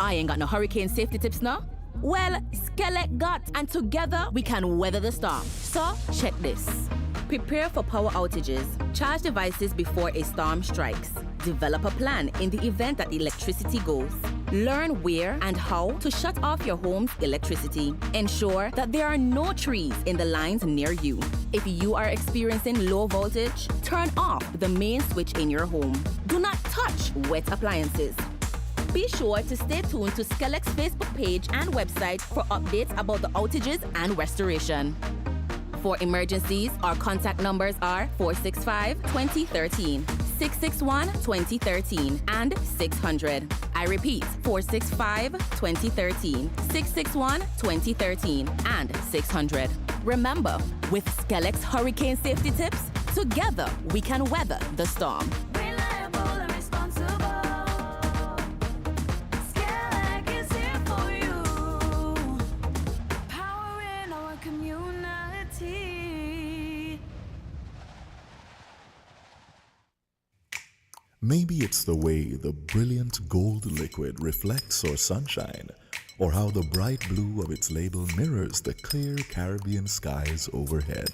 I ain't got no hurricane safety tips now. Well, Skelex got, and together we can weather the storm. So, check this. Prepare for power outages. Charge devices before a storm strikes. Develop a plan in the event that electricity goes. Learn where and how to shut off your home's electricity. Ensure that there are no trees in the lines near you. If you are experiencing low voltage, turn off the main switch in your home. Do not touch wet appliances. Be sure to stay tuned to Skelex's Facebook page and website for updates about the outages and restoration. For emergencies, our contact numbers are 465-2013, 661-2013, and 600. I repeat, 465-2013, 661-2013, and 600. Remember, with Skelex Hurricane Safety Tips, together we can weather the storm. Maybe it's the way the brilliant gold liquid reflects our sunshine, or how the bright blue of its label mirrors the clear Caribbean skies overhead.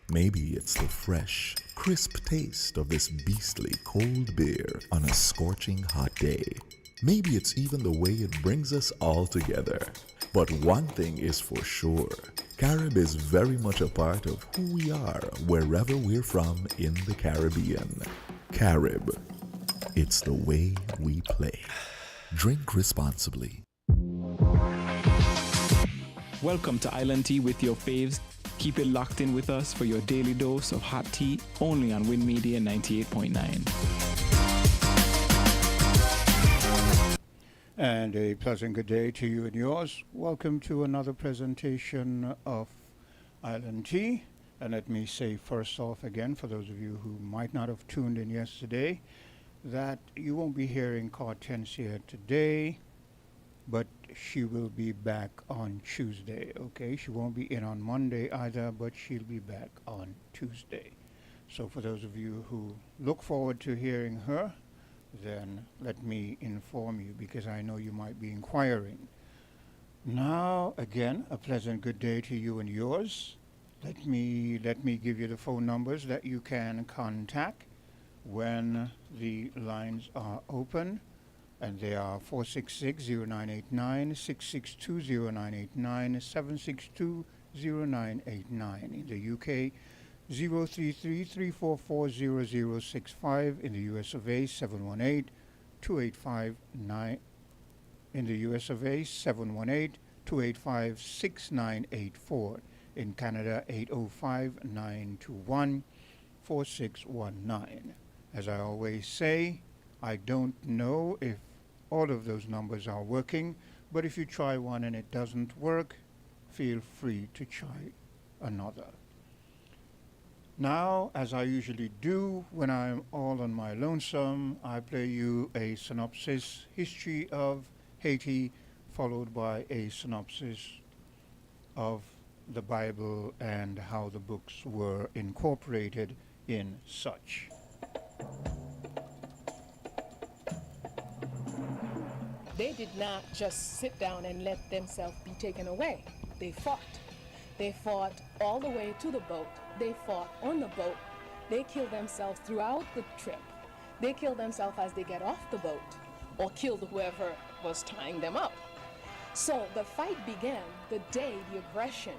Maybe it's the fresh, crisp taste of this beastly cold beer on a scorching hot day. Maybe it's even the way it brings us all together. But one thing is for sure, Carib is very much a part of who we are wherever we're from in the Caribbean. Carib. It's the way we play. Drink responsibly. Welcome to Island Tea with your faves. Keep it locked in with us for your daily dose of hot tea, only on Win Media 98.9. And a pleasant good day to you and yours. Welcome to another presentation of Island Tea. And let me say first off again, for those of you who might not have tuned in yesterday, that you won't be hearing Hortensia today, but she will be back on Tuesday, okay? She won't be in on Monday either, but she'll be back on Tuesday. So for those of you who look forward to hearing her, then let me inform you, because I know you might be inquiring. Now, again, a pleasant good day to you and yours. Let me give you the phone numbers that you can contact when the lines are open, and they are 466-0989, 662-0989, 762-0989. In the UK, 033-344-0065. In the US of A, 718-285-9. In the US of A, 718-285-6984. In Canada, 805-921-4619. As I always say, I don't know if all of those numbers are working, but if you try one and it doesn't work, feel free to try another. Now, as I usually do when I'm all on my lonesome, I play you a synopsis history of Haiti, followed by a synopsis of the Bible and how the books were incorporated in such. They did not just sit down and let themselves be taken away. They fought. They fought all the way to the boat. They fought on the boat. They killed themselves throughout the trip. They killed themselves as they get off the boat, or killed whoever was tying them up. So the fight began the day the aggression,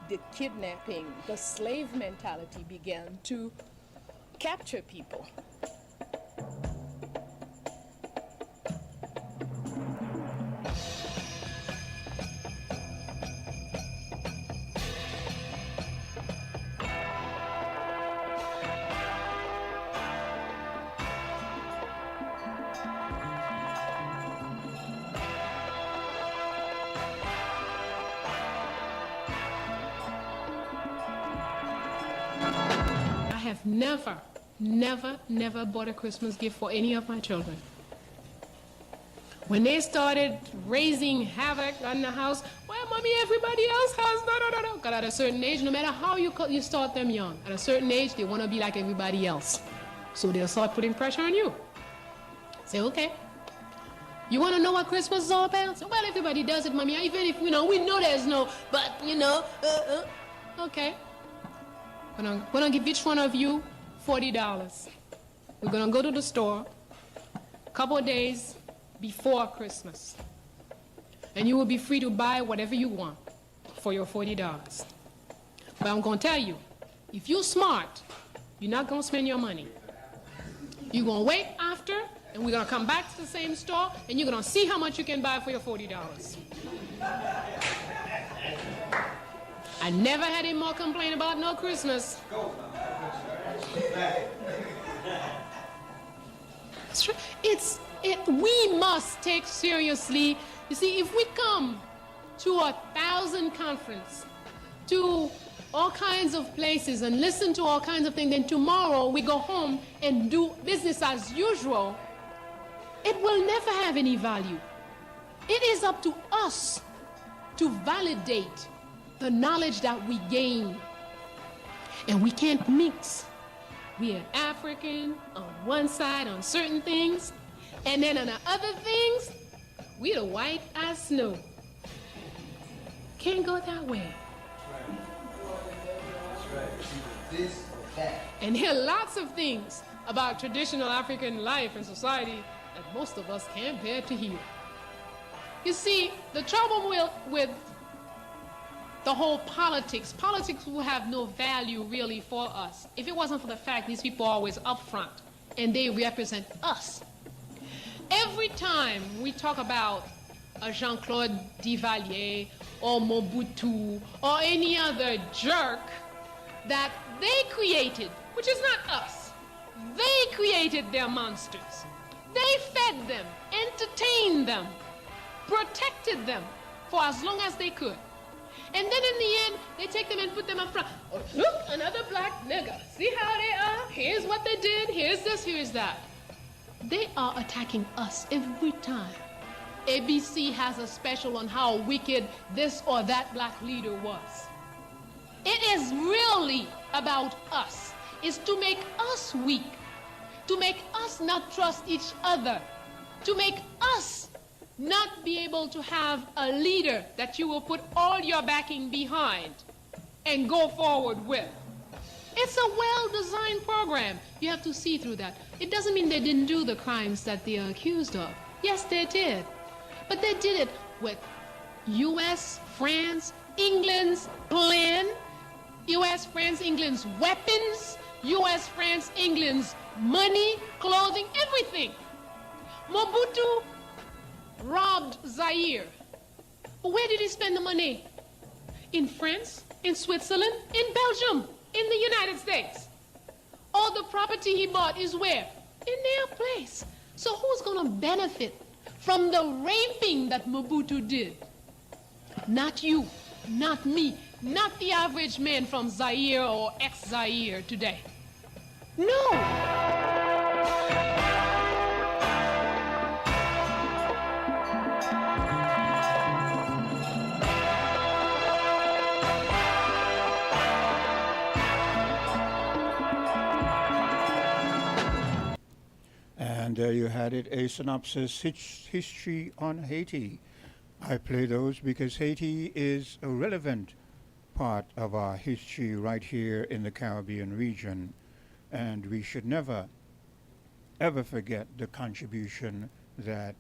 the kidnapping, the slave mentality began to capture people. I have never bought a Christmas gift for any of my children. When they started raising havoc on the house, well, mommy, everybody else has, no. Because at a certain age, no matter how you start them young, at a certain age, they want to be like everybody else. So they'll start putting pressure on you. Say, okay, You want to know what Christmas is all about? So, well, everybody does it, Mommy. Even if, we know there's no, but, Okay. We're going to give each one of you $40. We're going to go to the store a couple of days before Christmas. And you will be free to buy whatever you want for your $40. But I'm going to tell you, if you're smart, you're not going to spend your money. You're going to wait after, and we're going to come back to the same store, and you're going to see how much you can buy for your $40. I never had him more complain about no Christmas. We must take seriously. You see, if we come to 1,000 conference, to all kinds of places and listen to all kinds of things, then tomorrow we go home and do business as usual, it will never have any value. It is up to us to validate the knowledge that we gain. And we can't mix. We are African on one side on certain things, and then on the other things, we the white as snow. Can't go that way. And there are lots of things about traditional African life and society that most of us can't bear to hear. You see, the trouble with the whole politics will have no value really for us if it wasn't for the fact these people are always up front and they represent us. Every time we talk about a Jean-Claude Duvalier or Mobutu or any other jerk that they created, which is not us, they created their monsters. They fed them, entertained them, protected them for as long as they could. And then in the end, they take them and put them up front. Oh, look, another black nigger. See how they are? Here's what they did. Here's this, here's that. They are attacking us every time. ABC has a special on how wicked this or that black leader was. It is really about us. It's to make us weak, to make us not trust each other, to make us not be able to have a leader that you will put all your backing behind and go forward with. It's a well-designed program. You have to see through that. It doesn't mean they didn't do the crimes that they are accused of. Yes, they did. But they did it with U.S., France, England's plan, U.S., France, England's weapons, U.S., France, England's money, clothing, everything. Mobutu robbed Zaire. But where did he spend the money? In France, in Switzerland, in Belgium, in the United States. All the property he bought is where? In their place. So who's going to benefit from the raping that Mobutu did? Not you, not me, not the average man from Zaire or ex-Zaire today. No! And there you had it, a synopsis, history on Haiti. I play those because Haiti is a relevant part of our history right here in the Caribbean region. And we should never, ever forget the contribution that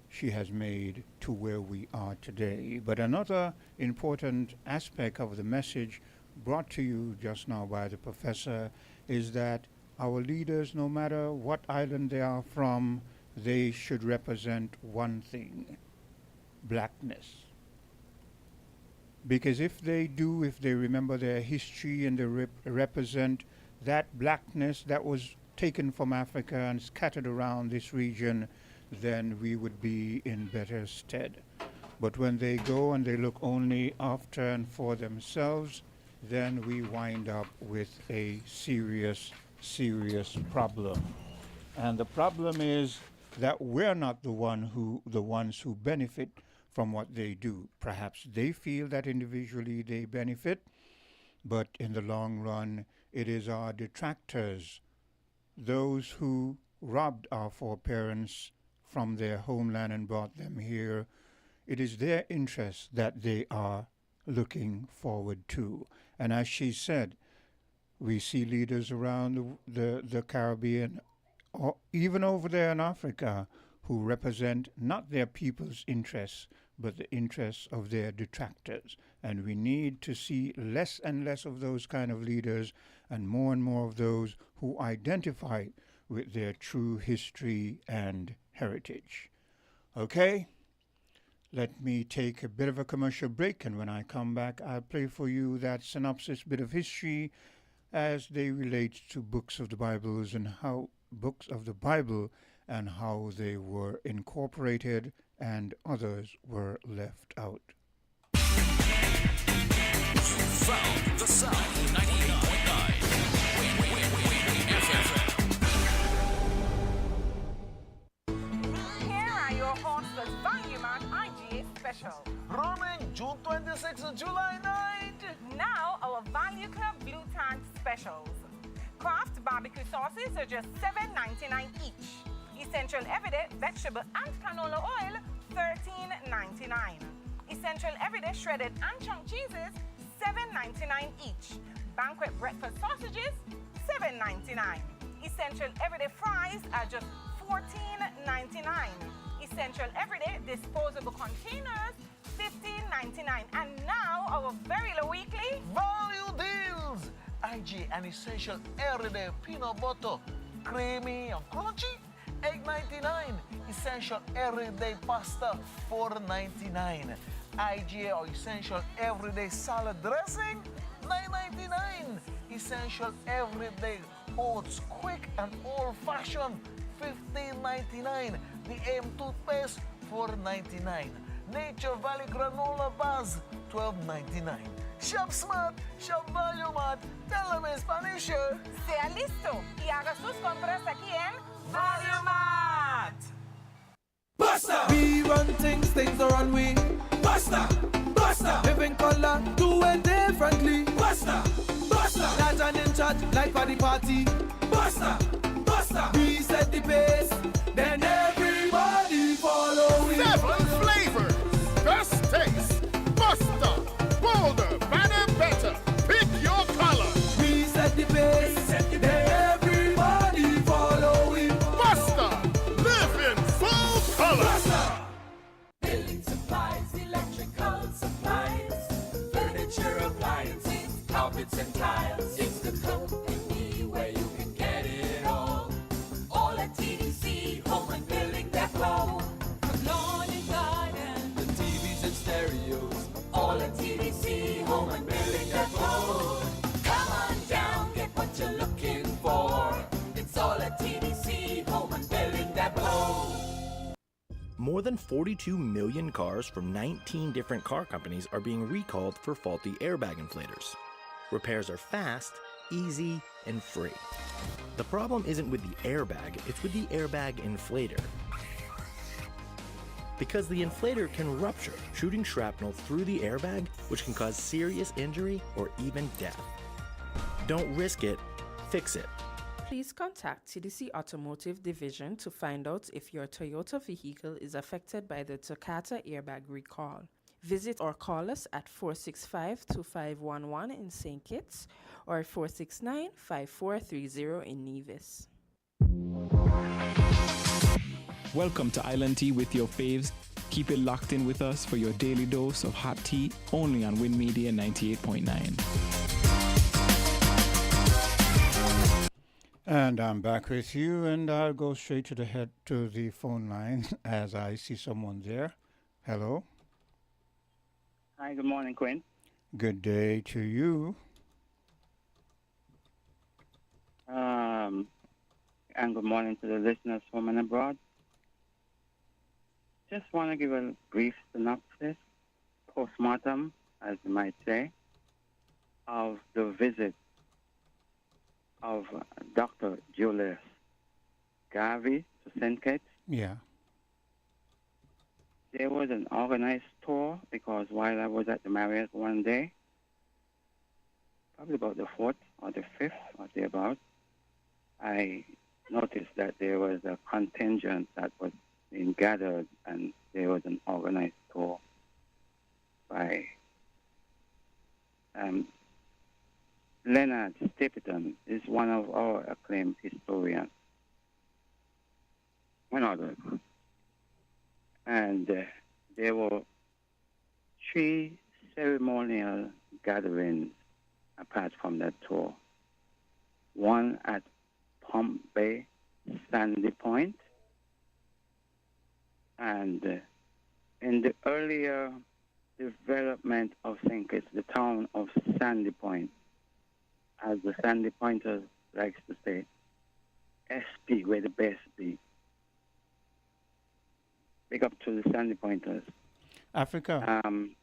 she has made to where we are today. But another important aspect of the message brought to you just now by the professor is that our leaders, no matter what island they are from, they should represent one thing: blackness. Because if they do, if they remember their history and they represent that blackness that was taken from Africa and scattered around this region, then we would be in better stead. But when they go and they look only after and for themselves, then we wind up with a serious problem. And the problem is that we're not the ones who benefit from what they do. Perhaps they feel that individually they benefit, but in the long run, it is our detractors, those who robbed our foreparents from their homeland and brought them here. It is their interests that they are looking forward to. And as she said, we see leaders around the Caribbean, or even over there in Africa, who represent not their people's interests, but the interests of their detractors. And we need to see less and less of those kind of leaders and more of those who identify with their true history and heritage. Okay? Let me take a bit of a commercial break, and when I come back, I'll play for you that synopsis bit of history as they relate to books of the Bibles and how books of the Bible and how they were incorporated and others were left out. Found the sound 99.9 winnfm. Here are your Horseless Value Mart IGA special. Running June 26th to July 9th. Now our Value Club Blue Tank specials. Kraft barbecue sauces are just $7.99 each. Essential Everyday vegetable and canola oil, $13.99. Essential Everyday shredded and chunk cheeses, $7.99 each. Banquet breakfast sausages, $7.99. Essential Everyday fries are just $14.99. Essential Everyday disposable containers, $15.99. And now our very low weekly Value deals. IG and essential everyday peanut butter, creamy and crunchy, $8.99. Essential everyday pasta, $4.99. IGA or essential everyday salad dressing, $9.99. Essential everyday oats, quick and old-fashioned, $15.99. The AM toothpaste, $4.99. Nature Valley granola bars, $12.99. Shop smart, shop value mart. Tell them in Spanish. sea listo y haga sus compras aquí en Value Mart. Buster! We run things, things are on we. Buster! Buster! Living color, do it differently. Buster! Buster! Large and in charge, like party. Buster! Buster! We set the pace, then everybody follow it. 7 flavors, best taste, Buster, bolder, better, better. Pick your color. We set the pace, then everybody follow it. Buster, live in full color. Buster! Building supplies, electrical supplies, furniture, appliances, carpets and tiles. It's the company where you can get it all. All at TDC, home and building depot. From lawn and garden, the TVs and stereos. All at TDC, home and building depot. Come on down, get what you're looking for. It's all at TDC, home and building depot. More than 42 million cars from 19 different car companies are being recalled for faulty airbag inflators. Repairs are fast, easy, and free. The problem isn't with the airbag, it's with the airbag inflator. Because the inflator can rupture, shooting shrapnel through the airbag, which can cause serious injury or even death. Don't risk it, fix it. Please contact TDC Automotive Division to find out if your Toyota vehicle is affected by the Takata airbag recall. Visit or call us at 465-2511 in St. Kitts or 469-5430 in Nevis. Welcome to Island Tea with your faves. Keep it locked in with us for your daily dose of hot tea only on Win Media 98.9. And I'm back with you, and I'll go straight to the phone line as I see someone there. Hello. Hi, good morning, Quinn. Good day to you. And good morning to the listeners home and abroad. Just want to give a brief synopsis, postmortem, as you might say, of the visit of Dr. Julius Garvey to St. Kitts. Yeah. There was an organized tour because while I was at the Marriott one day, probably about the 4th or the 5th or thereabouts, I noticed that there was a contingent that was, been gathered, and there was an organized tour by Leonard Stapleton, is one of our acclaimed historians, and others. And there were 3 ceremonial gatherings apart from that tour. One at Pump Bay, Sandy Point, and in the earlier development of, I think it's the town of Sandy Point, as the Sandy Pointers likes to say, SP, where the best be. Big up to the Sandy Pointers. Africa,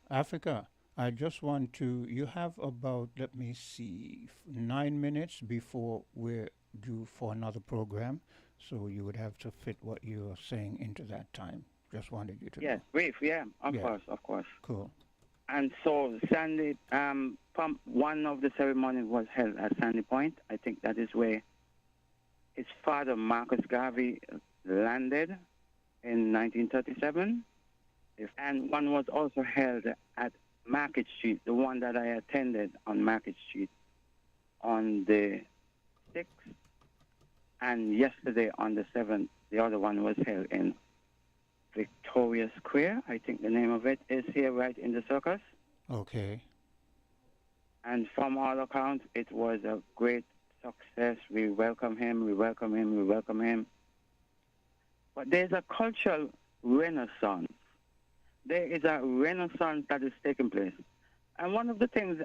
Africa, I just want to, you have about, let me see, 9 minutes before we're due for another program, so you would have to fit what you're saying into that time. Just wanted you to Yes, know. brief, yeah, of course. Cool. And so Sandy, one of the ceremonies was held at Sandy Point. I think that is where his father, Marcus Garvey, landed in 1937. And one was also held at Market Street, the one that I attended on Market Street on the 6th. And yesterday on the 7th, the other one was held in Victoria Square. I think the name of it is here right in the circus. Okay. And from all accounts, it was a great success. We welcome him, we welcome him, we welcome him. But there's a cultural renaissance. There is a renaissance that is taking place. And one of the things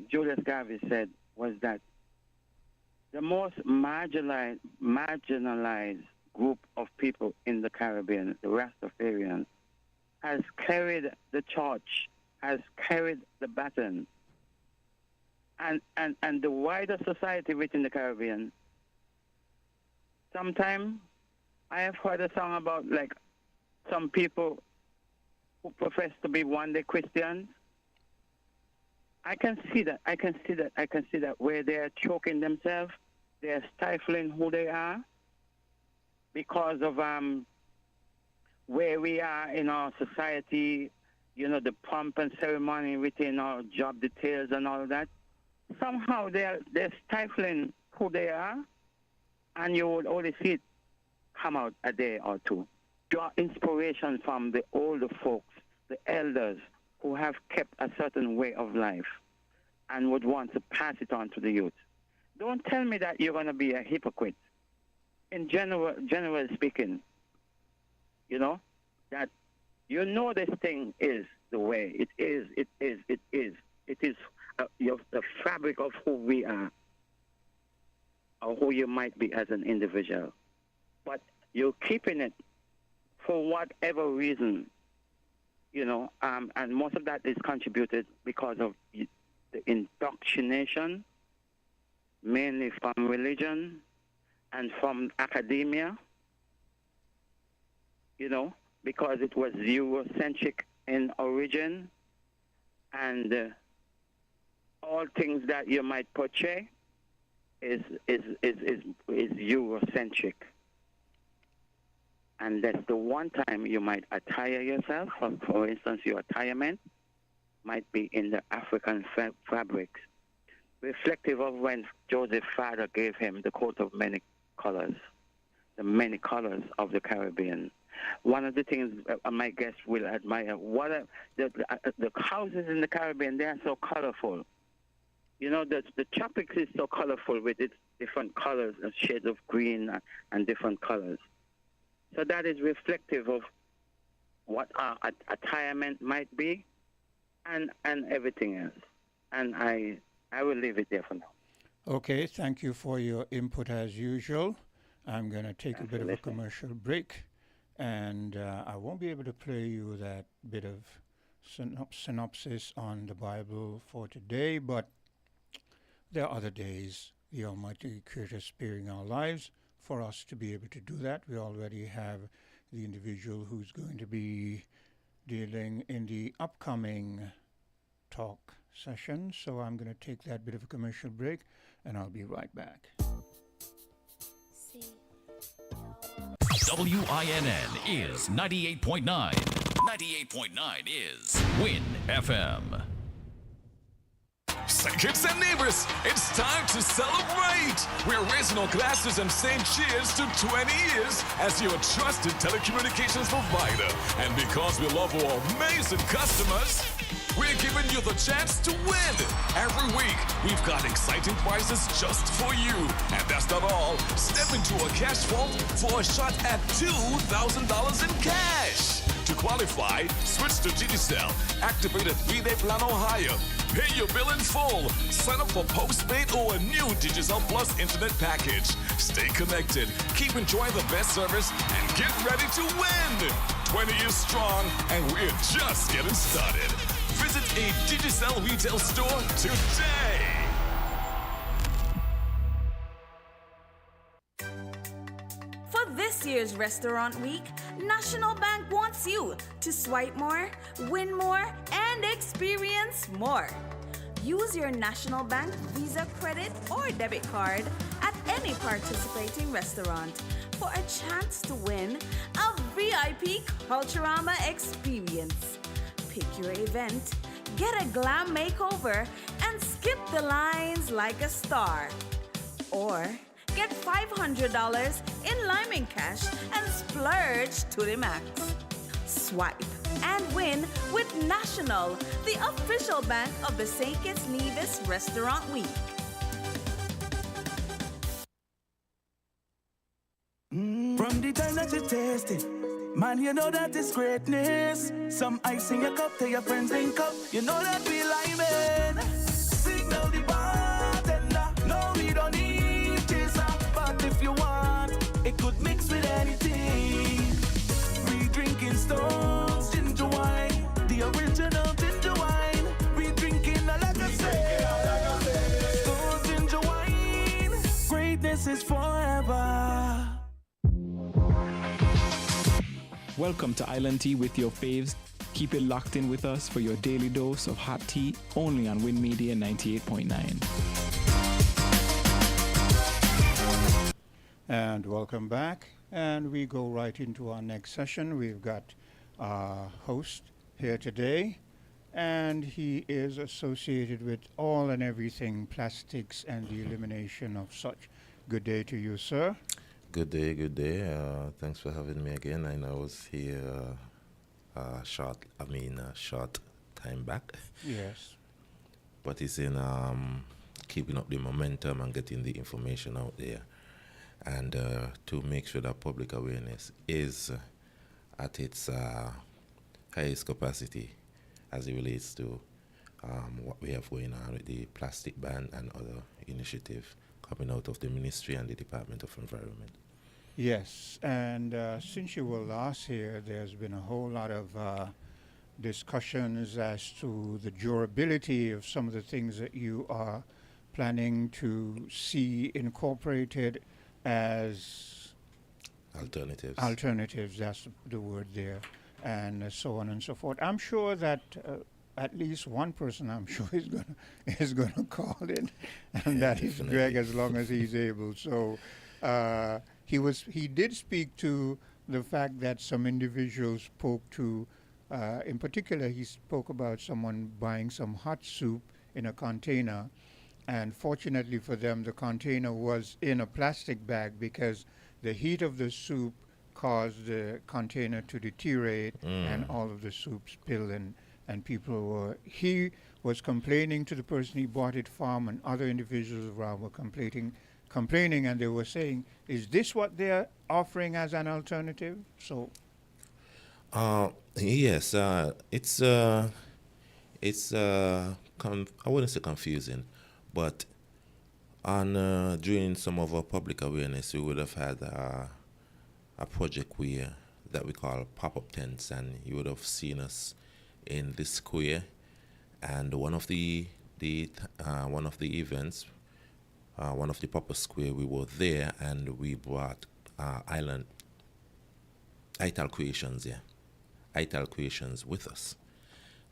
Julius Garvey said was that the most marginalized group of people in the Caribbean, the Rastafarians, has carried the torch, has carried the baton. And the wider society within the Caribbean, sometimes I have heard a song about like some people who profess to be one-day Christians. I can see that where they are choking themselves, they are stifling who they are because of where we are in our society, you know, the pomp and ceremony within our job details and all that. Somehow they're stifling who they are, and you would only see it come out a day or two. Draw inspiration from the older folks, the elders who have kept a certain way of life and would want to pass it on to the youth. Don't tell me that you're going to be a hypocrite. In general speaking, you know, that you know this thing is the way. It is the fabric of who we are or who you might be as an individual. But you're keeping it for whatever reason, you know, and most of that is contributed because of the indoctrination, mainly from religion and from academia, you know, because it was Eurocentric in origin, and all things that you might portray is Eurocentric. And that's the one time you might attire yourself. For instance, your attirement might be in the African fabrics, reflective of when Joseph's father gave him the coat of many colors, the many colors of the Caribbean. One of the things my guests will admire, the houses in the Caribbean, they are so colorful. You know, the tropics is so colorful with its different colors and shades of green and different colors. So that is reflective of what our attirement might be and everything else. And I will leave it there for now. Okay, thank you for your input as usual. I'm going to take a bit of a commercial break, and I won't be able to play you that bit of synopsis on the Bible for today, but there are other days the Almighty Creator sparing our lives for us to be able to do that. We already have the individual who's going to be dealing in the upcoming talk session, so I'm going to take that bit of a commercial break, and I'll be right back. WINN is 98.9. 98.9 is Win FM. Kids and neighbors, it's time to celebrate! We're raising our glasses and saying cheers to 20 years as your trusted telecommunications provider. And because we love our amazing customers, we're giving you the chance to win. Every week, we've got exciting prizes just for you. And that's not all. Step into a cash vault for a shot at $2,000 in cash. To qualify, switch to Digicel, activate a 3-day plan or higher, pay your bill in full, sign up for postpaid or a new Digicel Plus internet package. Stay connected, keep enjoying the best service, and get ready to win. 20 years strong, and we're just getting started. Visit a Digicel retail store today. For this year's Restaurant Week, National Bank wants you to swipe more, win more, and experience more. Use your National Bank Visa credit or debit card at any participating restaurant for a chance to win a VIP Culturama experience. Pick your event, get a glam makeover, and skip the lines like a star. Or get $500 in Lyman cash and splurge to the max. Swipe and win with National, the official bank of the St. Kitts Nevis Restaurant Week. From the time that you taste it, man, you know that it's greatness. Some ice in your cup, tell your friends link up. You know that we Lyman. Signal the bartender. No, we don't need chaser, but if you want, it could mix with anything. We drinking Stones ginger wine, the original ginger wine. We drinking like I say, Stones ginger wine. Greatness is forever. Welcome to Island Tea with your faves. Keep it locked in with us for your daily dose of hot tea, only on Win Media 98.9. And welcome back. And we go right into our next session. We've got our host here today, and he is associated with all and everything plastics and the elimination of such. Good day to you, sir. Good day, good day. Thanks for having me again. I know I was here short time back. Yes. But it's in keeping up the momentum and getting the information out there. And to make sure that public awareness is at its highest capacity as it relates to what we have going on with the plastic ban and other initiatives coming out of the Ministry and the Department of Environment. Yes, and since you were last here, there's been a whole lot of discussions as to the durability of some of the things that you are planning to see incorporated as alternatives. Alternatives, that's the word there, and so on and so forth. I'm sure that at least one person, I'm sure, is gonna call in, and that is Greg, as long as he's able. So he did speak to the fact that some individuals spoke to, in particular, he spoke about someone buying some hot soup in a container, and fortunately for them, the container was in a plastic bag because the heat of the soup caused the container to deteriorate and all of the soup spill, and he was complaining to the person he bought it from, and other individuals around were complaining, and they were saying, is this what they're offering as an alternative? So yes, it's I wouldn't say confusing, but on during some of our public awareness, we would have had a project that we call pop-up tents, and you would have seen us in this square, and one of the events, one of the pop-up square, we were there, and we brought Ital Creations with us.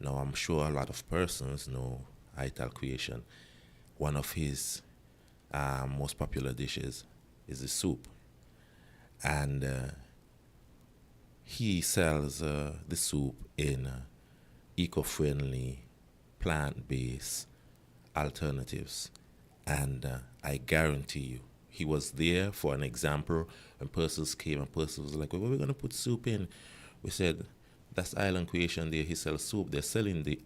Now I'm sure a lot of persons know Ital Creation. One of his most popular dishes is the soup, and he sells the soup in eco-friendly, plant-based alternatives. And I guarantee you, he was there for an example when persons came and persons was like, well, where are we going to put soup in? We said, that's Island Creation there. He sells soup. They're selling the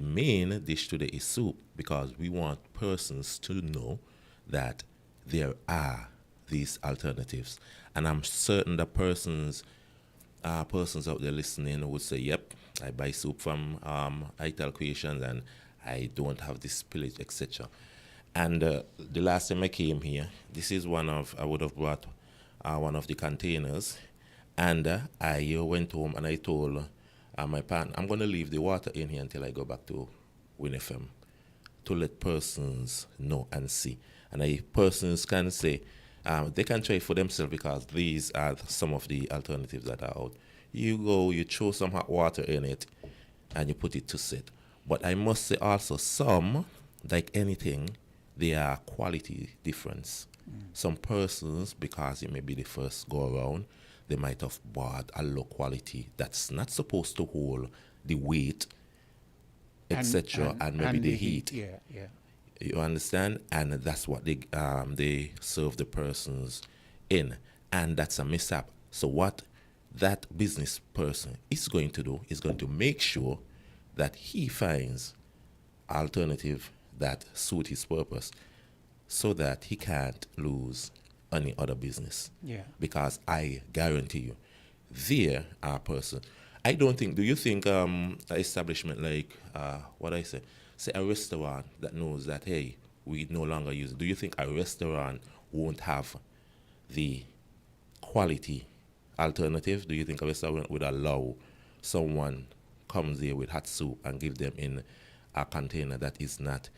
main dish today is soup because we want persons to know that there are these alternatives. And I'm certain that persons out there listening would say, yep, I buy soup from Ital Creations and I don't have this spillage, etc. And the last time I came here, this is I would have brought one of the containers. And I went home and I told my partner, I'm going to leave the water in here until I go back to WinFM to let persons know and see. And persons can say, they can try for themselves because these are some of the alternatives that are out. You go, you throw some hot water in it, and you put it to sit. But I must say also some, like anything, there are quality difference. Some persons, because it may be the first go around, they might have bought a low quality that's not supposed to hold the weight, etc., and maybe the heat. Yeah. You understand? And that's what they serve the persons in. And that's a mishap. So what that business person is going to do is going to make sure that he finds alternative that suit his purpose so that he can't lose any other business. Yeah. Because I guarantee you, there are persons. Do you think an establishment like, say a restaurant that knows that, hey, we no longer use it, do you think a restaurant won't have the quality alternative? Do you think a restaurant would allow someone comes there with hot soup and give them in a container that is not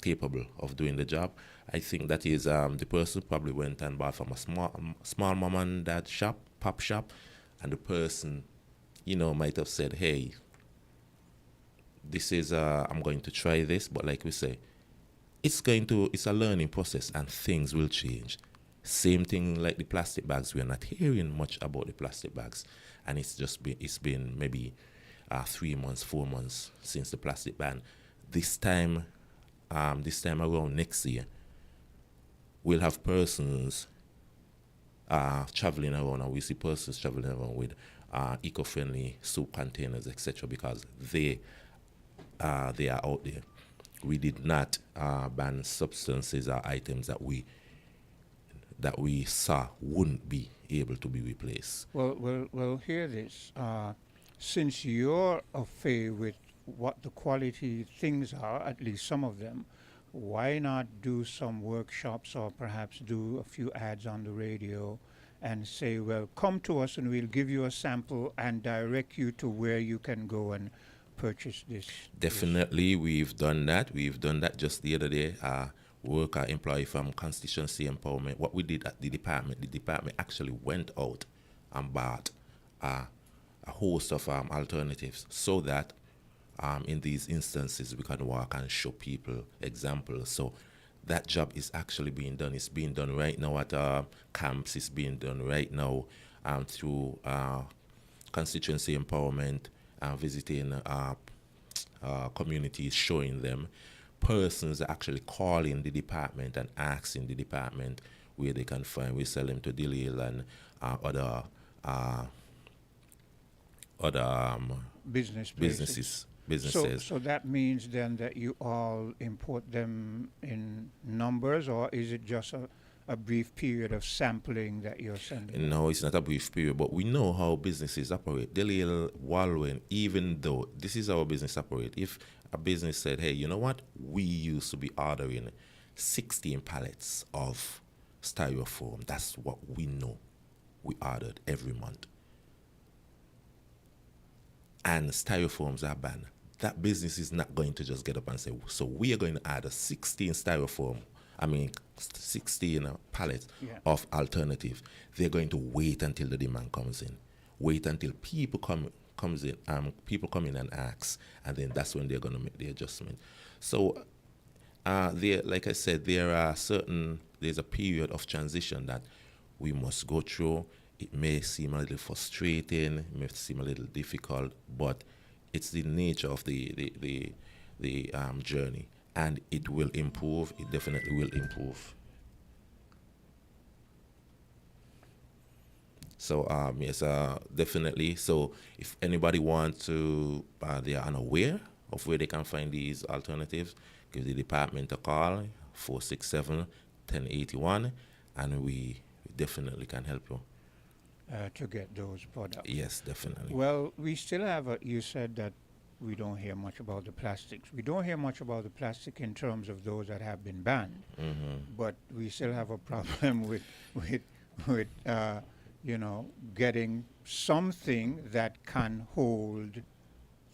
capable of doing the job? I think that is the person probably went and bought from a small mom and dad shop, pop shop, and the person, might have said, hey, this is I'm going to try this, but like we say, it's a learning process and things will change. Same thing like the plastic bags. We are not hearing much about the plastic bags, and it's been maybe 3 months, 4 months since the plastic ban. This time around next year, we'll have persons traveling around, and we see persons traveling around with eco-friendly soup containers, etc., because they are out there. We did not ban substances or items that we saw wouldn't be able to be replaced. Well, hear this. Since you're affair with what the quality things are, at least some of them, why not do some workshops or perhaps do a few ads on the radio and say, well, come to us and we'll give you a sample and direct you to where you can go and purchase this? Definitely, we've done that. We've done that just the other day. Worker employee from Constituency Empowerment. What we did at the department actually went out and bought a host of alternatives so that in these instances we can walk and show people examples. So that job is actually being done. It's being done right now at camps. It's being done right now through Constituency Empowerment, visiting communities, showing them. Persons are actually calling the department and asking the department where they can find. We sell them to Delisle and other businesses. So that means then that you all import them in numbers, or is it just a brief period of sampling that you're sending? No, it's not a brief period, but we know how businesses operate. Delisle, Walwen, even though this is how our business operate, if a business said, hey, you know what, we used to be ordering 16 pallets of styrofoam. That's what we know we ordered every month. And styrofoams are banned. That business is not going to just get up and say, so we are going to add 16 pallets of alternative. They're going to wait until the demand comes in. Wait until people come in and ask, and then that's when they're going to make the adjustment. So, like I said, there's a period of transition that we must go through. It may seem a little frustrating, it may seem a little difficult, but it's the nature of the journey, and it will improve. It definitely will improve. So yes, definitely. So if anybody wants to, they are unaware of where they can find these alternatives, give the department a call, 467-1081, and we definitely can help you. To get those products. Yes, definitely. Well, we still have you said that we don't hear much about the plastics. We don't hear much about the plastic in terms of those that have been banned, but we still have a problem with getting something that can hold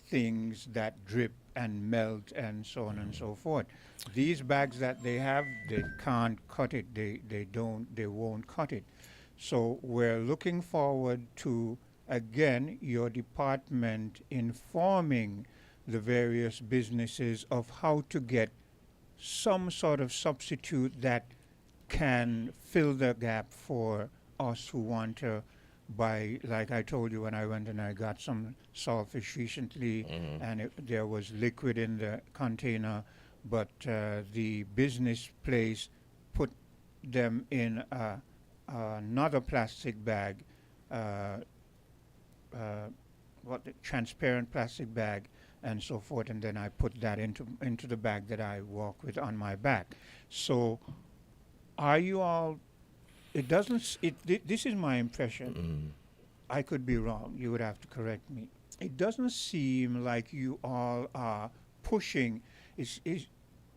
things that drip and melt and so on and so forth. These bags that they have, they can't cut it. They won't cut it. So we're looking forward to, again, your department informing the various businesses of how to get some sort of substitute that can fill the gap for us who want to buy. Like I told you, when I went and I got some saltfish recently, and there was liquid in the container, but the business place put them in another plastic bag, transparent plastic bag, and so forth, and then I put that into the bag that I walk with on my back. So, are you all? It doesn't. This is my impression. I could be wrong. You would have to correct me. It doesn't seem like you all are pushing.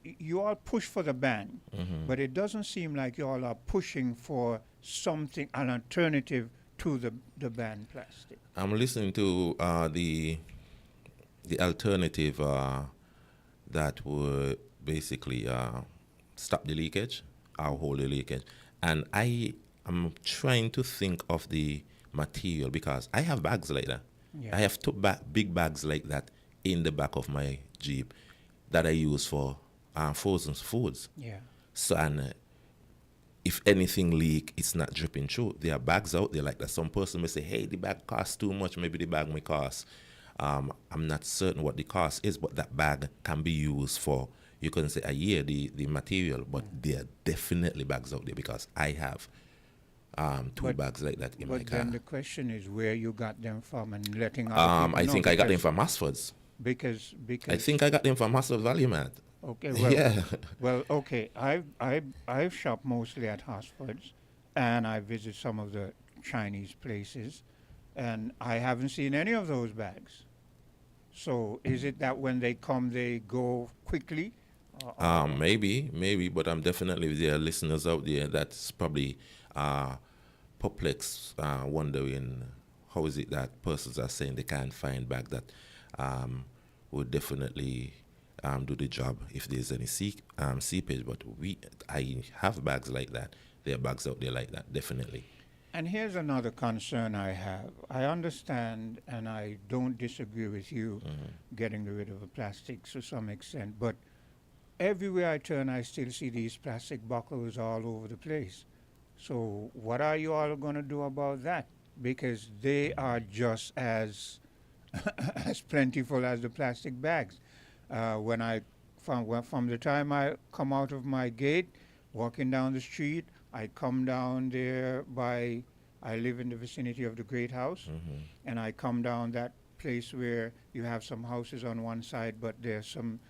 You all push for the ban, but it doesn't seem like you all are pushing for something, an alternative to the banned plastic. I'm listening to the alternative that would basically stop the leakage, or hold the leakage. And I am trying to think of the material, because I have bags like that. Yeah. I have two big bags like that in the back of my Jeep that I use for frozen foods. Yeah. So, and if anything leak, it's not dripping through. There are bags out there like that. Some person may say, hey, the bag costs too much. Maybe the bag may cost. I'm not certain what the cost is, but that bag can be used for, you can say, a year, the material. But there are definitely bags out there, because I have two bags like that in my car. But then the question is where you got them from and letting other people I know, think I got them from Masford's. Because I think I got them from Masford Valley Mart. Okay, well, yeah. Well, okay. I've shopped mostly at Hosford's, and I visit some of the Chinese places, and I haven't seen any of those bags. So is it that when they come, they go quickly? Maybe, but I'm definitely, there are listeners out there that's probably perplexed, wondering how is it that persons are saying they can't find bag that would definitely do the job if there's any seepage. But I have bags like that. There are bags out there like that, definitely. And here's another concern I have. I understand, and I don't disagree with you getting rid of the plastics to some extent, but everywhere I turn, I still see these plastic bottles all over the place. So what are you all going to do about that? Because they are just as as plentiful as the plastic bags. When I from the time I come out of my gate, walking down the street, I come down there I live in the vicinity of the Great House, and I come down that place where you have some houses on one side, but there's some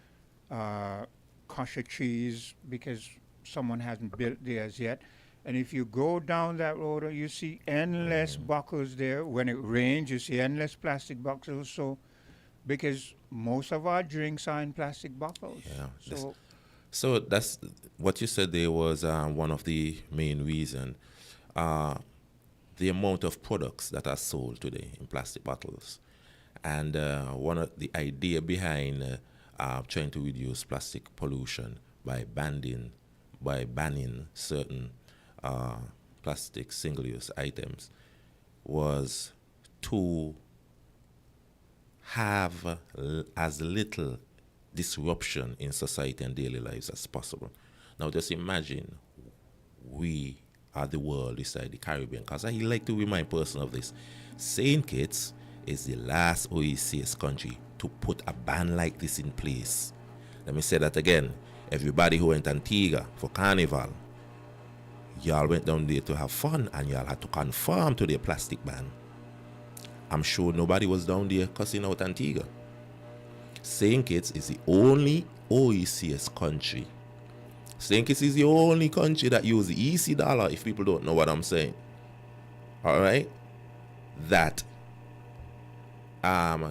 kosher trees because someone hasn't built theirs yet. And if you go down that road, you see endless bottles there. When it rains, you see endless plastic bottles. So, because most of our drinks are in plastic bottles. Yeah. So that's what you said there was one of the main reasons. The amount of products that are sold today in plastic bottles. And one of the idea behind trying to reduce plastic pollution by banning certain plastic single-use items was to have as little disruption in society and daily lives as possible. Now just imagine we the world beside the Caribbean, because I like to remind person of this. St. Kitts is the last OECS country to put a ban like this in place. Let me say that again. Everybody who went to Antigua for Carnival, y'all went down there to have fun and y'all had to conform to their plastic ban. I'm sure nobody was down there cussing out Antigua. St. Kitts is the only OECS country. St. Kitts is the only country that uses the EC dollar, if people don't know what I'm saying. All right? That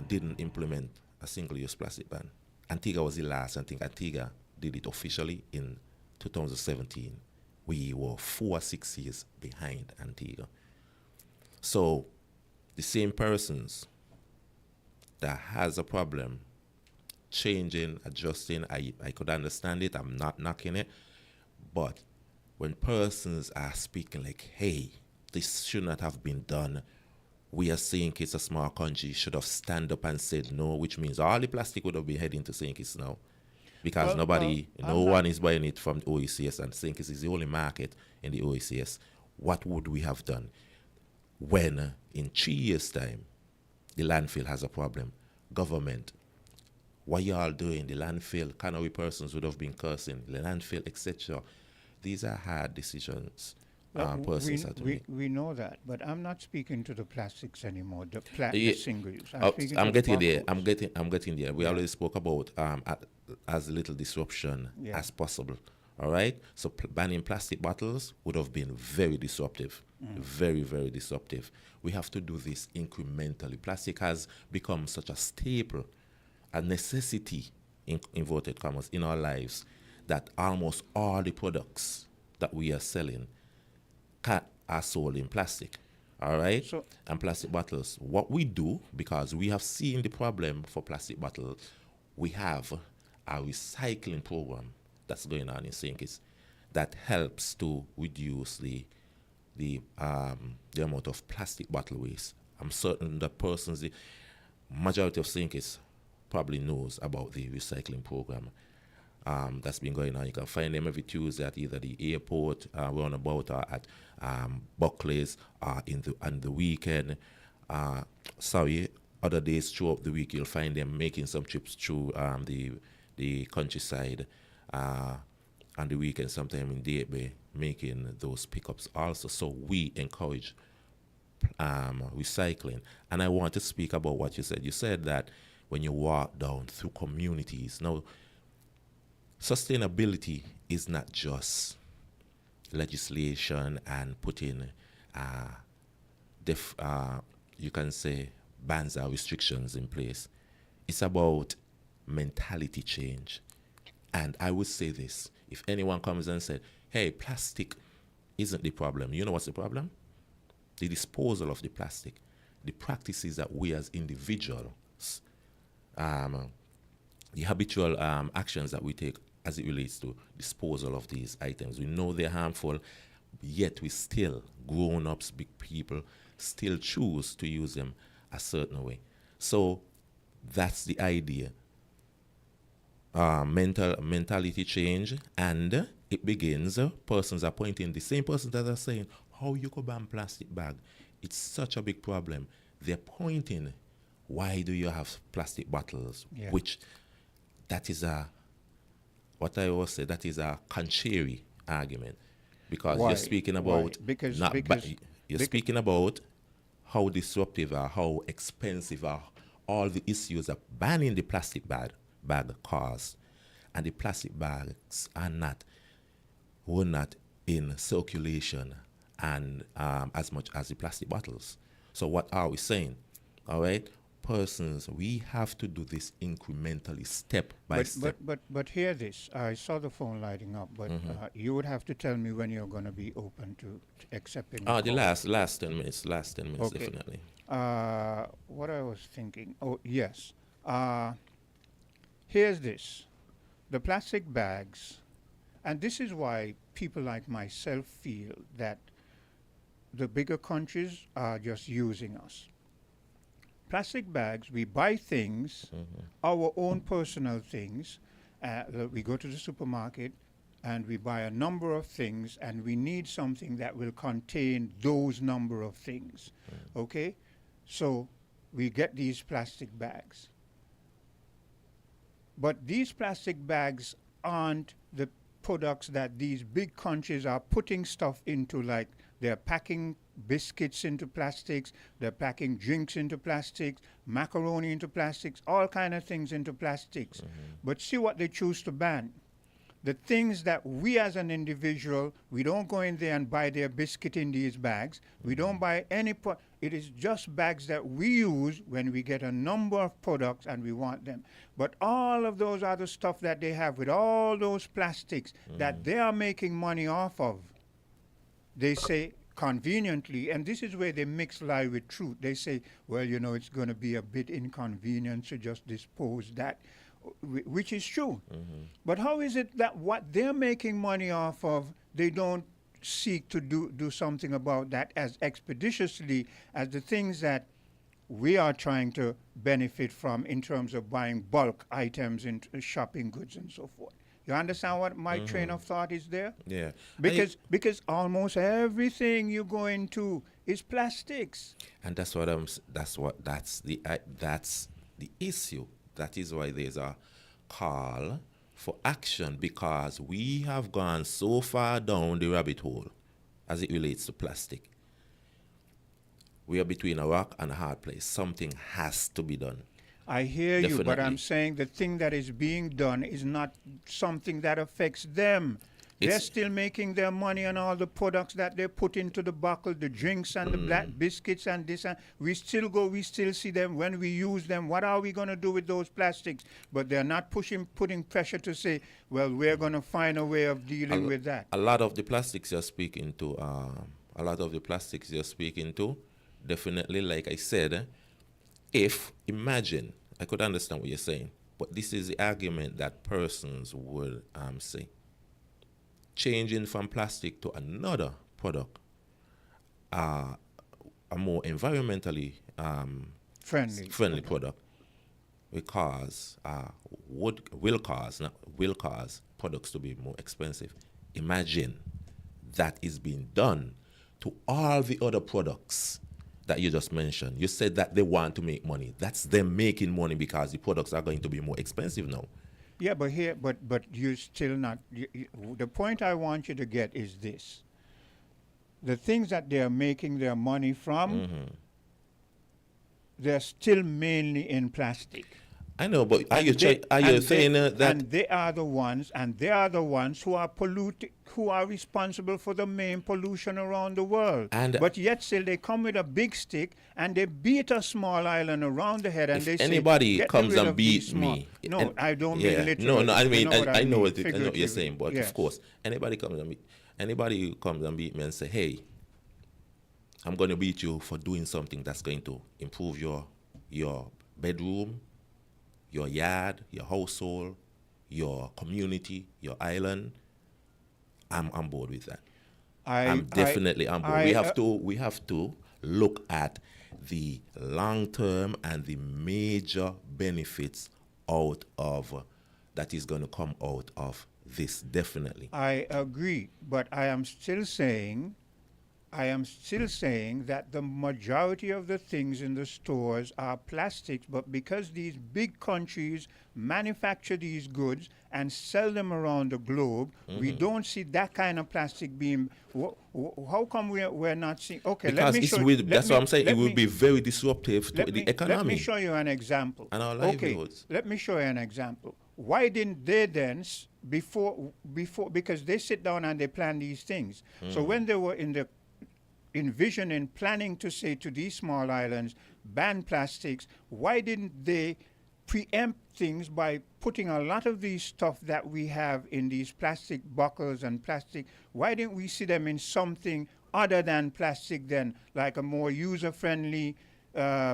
didn't implement a single-use plastic ban. Antigua was the last. I think Antigua did it officially in 2017. We were 4 or 6 years behind Antigua. So the same persons that has a problem changing, adjusting, I could understand it. I'm not knocking it. But when persons are speaking like, hey, this should not have been done, we are saying it's a small country, should have stand up and said no, which means all the plastic would have been heading to St. Kitts now. Because no one is buying it from the OECS, and St. Kitts is the only market in the OECS. What would we have done when in 3 years' time the landfill has a problem? Government, what y'all doing? The landfill, Canary persons would have been cursing, the landfill, etc. These are hard decisions. Persons have to make. We know that, but I'm not speaking to the plastics anymore. The single use. I'm getting there. I'm getting there. We already spoke about as little disruption as possible. All right. So banning plastic bottles would have been very disruptive, very, very disruptive. We have to do this incrementally. Plastic has become such a staple, a necessity, in inverted commas, in our lives, that almost all the products that we are selling are sold in plastic. All right? And plastic bottles. What we do, because we have seen the problem for plastic bottles, we have a recycling program that's going on in St. Kitts that helps to reduce the amount of plastic bottle waste. I'm certain that the majority of St. Kitts probably knows about the recycling program that's been going on. You can find them every Tuesday at either the airport, roundabout, or at Buckley's, on the weekend. Other days throughout the week, you'll find them making some trips through the countryside on the weekend, sometime in Date Bay, making those pickups also. So we encourage recycling. And I want to speak about what you said. You said that when you walk down through communities. Now, sustainability is not just legislation and putting, you can say, bans or restrictions in place. It's about mentality change. And I would say this, if anyone comes and said, hey, plastic isn't the problem. You know what's the problem? The disposal of the plastic. The practices that we as individuals, the habitual actions that we take as it relates to disposal of these items. We know they're harmful, yet we still, grown-ups, big people, still choose to use them a certain way. So that's the idea. Mentality change, and it begins, persons are pointing, the same persons that are saying, how you could ban plastic bag? It's such a big problem. They're pointing, why do you have plastic bottles? Yeah. Which, that is what I always say, that is a contrary argument. Because Why? you're speaking about, you're speaking about how disruptive or how expensive are all the issues that banning the plastic bag cause. And the plastic bags were not in circulation and as much as the plastic bottles. So what are we saying? All right, persons, we have to do this incrementally, step by step. But hear this. I saw the phone lighting up, but you would have to tell me when you're going to be open to accepting. The last 10 minutes. Okay. Definitely. What I was thinking. Oh yes. Here's this. The plastic bags, and this is why people like myself feel that the bigger countries are just using us. Plastic bags, we buy things, our own personal things. We go to the supermarket, and we buy a number of things, and we need something that will contain those number of things. Okay? So we get these plastic bags. But these plastic bags aren't the products that these big countries are putting stuff into, like they're packing biscuits into plastics, they're packing drinks into plastics, macaroni into plastics, all kind of things into plastics. But see what they choose to ban. The things that we as an individual, we don't go in there and buy their biscuit in these bags. We don't buy any, it is just bags that we use when we get a number of products and we want them. But all of those other stuff that they have with all those plastics that they are making money off of, they say conveniently, and this is where they mix lie with truth. They say, well, you know, it's going to be a bit inconvenient to just dispose that, which is true. But how is it that what they're making money off of, they don't seek to do something about that as expeditiously as the things that we are trying to benefit from in terms of buying bulk items in shopping goods and so forth? You understand what my train of thought is there? Yeah. Because almost everything you go into is plastics. And that's the issue. That is why there's a call for action, because we have gone so far down the rabbit hole as it relates to plastic. We are between a rock and a hard place. Something has to be done. I hear you, but Definitely. I'm saying the thing that is being done is not something that affects them. They're still making their money on all the products that they put into the bottle, the drinks and the black biscuits and this. And we still see them when we use them. What are we going to do with those plastics? But they're not putting pressure to say, well, we're going to find a way of dealing with that. A lot of the plastics you're speaking to, definitely, like I said, imagine, I could understand what you're saying, but this is the argument that persons will say. Changing from plastic to another product, a more environmentally friendly product, will cause products to be more expensive. Imagine that is being done to all the other products that you just mentioned. You said that they want to make money. That's them making money because the products are going to be more expensive now. Yeah, but you're still not. The point I want you to get is this: the things that they are making their money from, they're still mainly in plastic. I know, but are you saying that? And they are the ones who are who are responsible for the main pollution around the world. But yet still they come with a big stick and they beat a small island around the head and if they say, anybody get comes rid and of beats these small. me. No, I don't mean literally. No, I mean, I know what figuratively. you're saying, but Yes. of course, anybody who comes and beat me and say, hey, I'm going to beat you for doing something that's going to improve your bedroom, your yard, your household, your community, your island, I'm on board with that. I'm definitely on board. We have to look at the long term and the major benefits out of that is going to come out of this, definitely. I agree, but I am still saying that the majority of the things in the stores are plastics, but because these big countries manufacture these goods and sell them around the globe, we don't see that kind of plastic being. How come we're not seeing? Okay, because that's what I'm saying. It will be very disruptive to the economy. Let me show you an example. And our livelihoods. Let me show you an example. Why didn't they then, before, because they sit down and they plan these things. So when they were envisioning, planning to say to these small islands, ban plastics, why didn't they preempt things by putting a lot of these stuff that we have in these plastic buckles and plastic, why didn't we see them in something other than plastic then, like a more user-friendly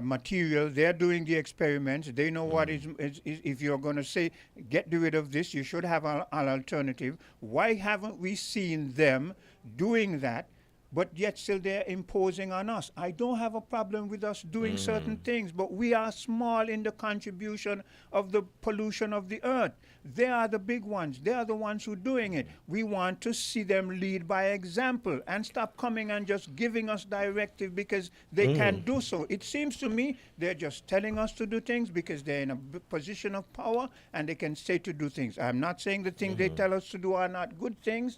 material? They're doing the experiments. They know what is if you're going to say, get rid of this, you should have an alternative. Why haven't we seen them doing that but yet still they're imposing on us. I don't have a problem with us doing certain things, but we are small in the contribution of the pollution of the earth. They are the big ones. They are the ones who are doing it. We want to see them lead by example and stop coming and just giving us directive because they can do so. It seems to me they're just telling us to do things because they're in a position of power and they can say to do things. I'm not saying the things they tell us to do are not good things,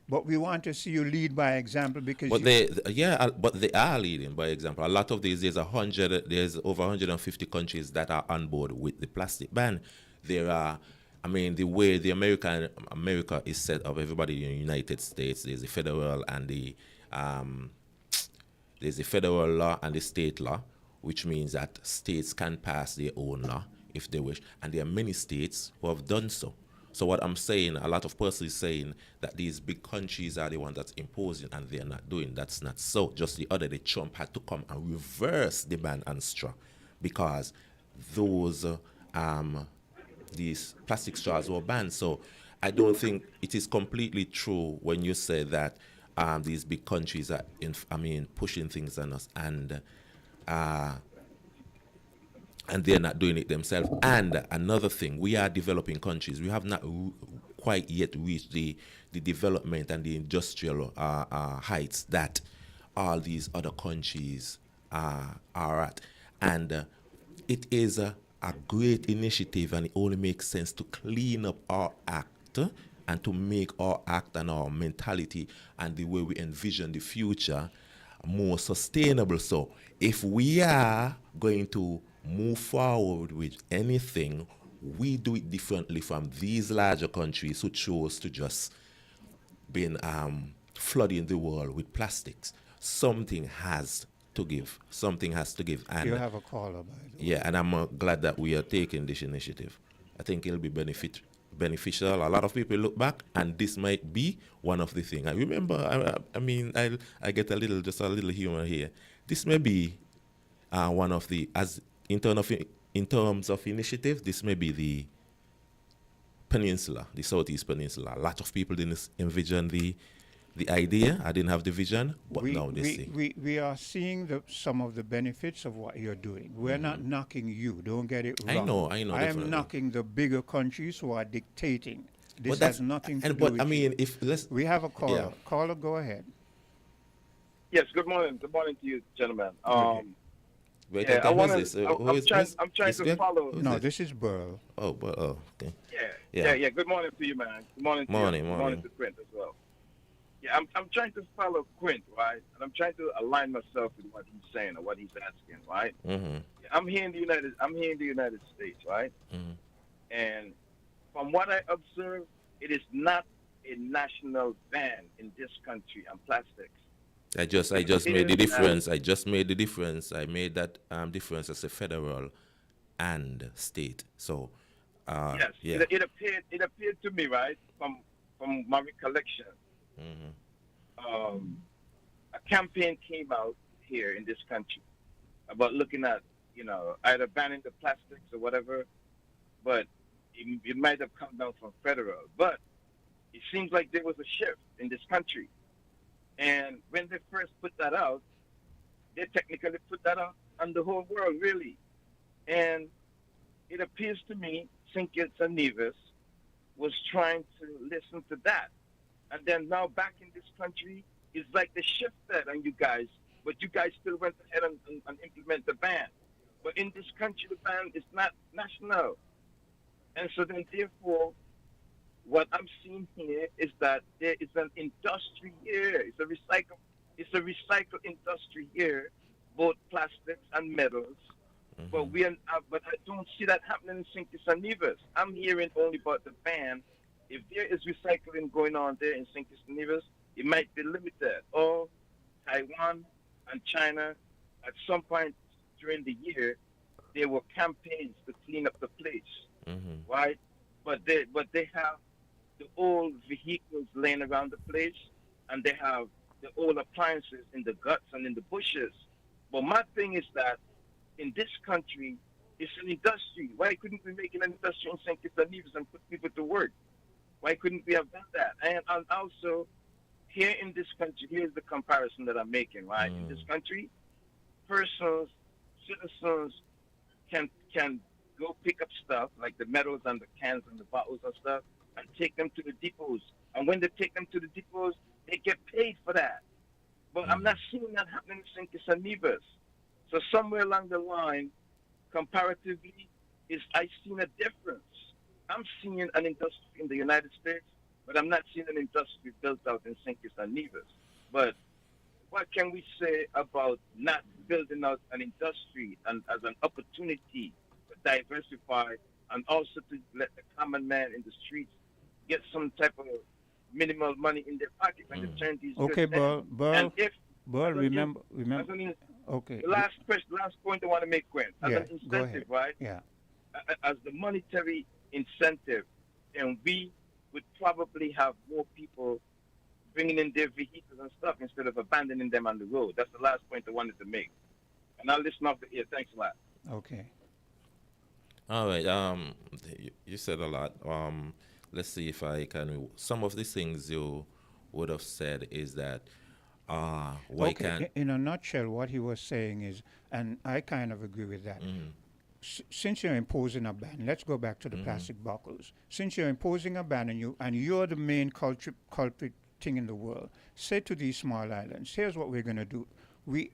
but we want to see you lead by example because. But but they are leading by example. A lot of these, there's over 150 countries that are on board with the plastic ban. There are, I mean, the way America is set up, everybody in the United States, there's the federal and there's the federal law and the state law, which means that states can pass their own law if they wish, and there are many states who have done so. So what I'm saying, a lot of persons saying that these big countries are the ones that's imposing and they're not doing. That's not so. Just the other day, Trump had to come and reverse the ban on straw because these plastic straws were banned. So I don't think it is completely true when you say that these big countries are, pushing things on us and they're not doing it themselves. And another thing, we are developing countries. We have not quite yet reached the development and the industrial heights that all these other countries are at. And it is a great initiative, and it only makes sense to clean up our act and to make our act and our mentality and the way we envision the future more sustainable. So if we are going to move forward with anything, we do it differently from these larger countries who chose to just been flooding the world with plastics. Something has to give. Something has to give. And you have a caller, by the way. Yeah, and I'm glad that we are taking this initiative. I think it'll be beneficial. A lot of people look back, and this might be one of the things. I remember, I get a little humor here. This may be one of the, in terms of initiative, this may be the peninsula, the Southeast Peninsula. A lot of people didn't envision the idea. I didn't have the vision, but now they see. We are seeing some of the benefits of what you're doing. We're not knocking you. Don't get it wrong. I know. I am definitely. knocking the bigger countries who are dictating. This has nothing to do but with I mean, you. if let's. We have a caller. Yeah. Caller, go ahead. Yes. Good morning. Good morning to you, gentlemen. Wait, yeah, I'm trying to follow. No, this is Burl. Oh, okay. Yeah. Good morning to you, man. Good morning to you. Morning. Good morning to Quint as well. Yeah, I'm trying to follow Quint, right? And I'm trying to align myself with what he's saying or what he's asking, right? Mm-hmm. I'm here in the United States, right? Mm-hmm. And from what I observe, it is not a national ban in this country on plastics. I just made the difference. I just made the difference. I made that difference as a federal and state. So, yes, yeah. It appeared to me, right, from my recollection. Mm-hmm. A campaign came out here in this country about looking at, either banning the plastics or whatever, but it might have come down from federal. But it seems like there was a shift in this country. And when they first put that out, they technically put that out on the whole world, really. And it appears to me St. Kitts and Nevis was trying to listen to that. And then now back in this country, it's like they shifted on you guys, but you guys still went ahead and implement the ban. But in this country, the ban is not national. And so then, therefore, what I'm seeing here is that there is an industry here. It's a recycle industry here, both plastics and metals. Mm-hmm. But I don't see that happening in St. Kitts and Nevis. I'm hearing only about the ban. If there is recycling going on there in St. Kitts and Nevis, it might be limited. Or Taiwan and China, at some point during the year, there were campaigns to clean up the place, right? But they have the old vehicles laying around the place, and they have the old appliances in the guts and in the bushes. But my thing is that in this country, it's an industry. Why couldn't we make an industry in St. Kitts and Nevis and put people to work? Why couldn't we have done that? And also, here in this country, here's the comparison that I'm making, right? In this country, persons, citizens can go pick up stuff like the metals and the cans and the bottles and stuff and take them to the depots. And when they take them to the depots, they get paid for that. But I'm not seeing that happening in St. Kitts and Nevis. So somewhere along the line, comparatively, I've seen a difference. I'm seeing an industry in the United States, but I'm not seeing an industry built out in St. Kitts and Nevis. But what can we say about not building out an industry and as an opportunity to diversify and also to let the common man in the streets get some type of minimal money in their pocket when they turn these Okay, goods in. And if remember. Okay. The last point I want to make, Quinn, as an go incentive, ahead. right? Yeah. As the monetary incentive, and we would probably have more people bringing in their vehicles and stuff instead of abandoning them on the road. That's the last point I wanted to make. And I'll listen off the ear. Thanks a lot. Okay. All right. You said a lot. Let's see if I can. Some of the things you would have said is that why can't. In a nutshell, what he was saying is, and I kind of agree with that. Since you're imposing a ban, let's go back to the plastic bottles. Since you're imposing a ban and you're the main culprit thing in the world, say to these small islands, here's what we're going to do. We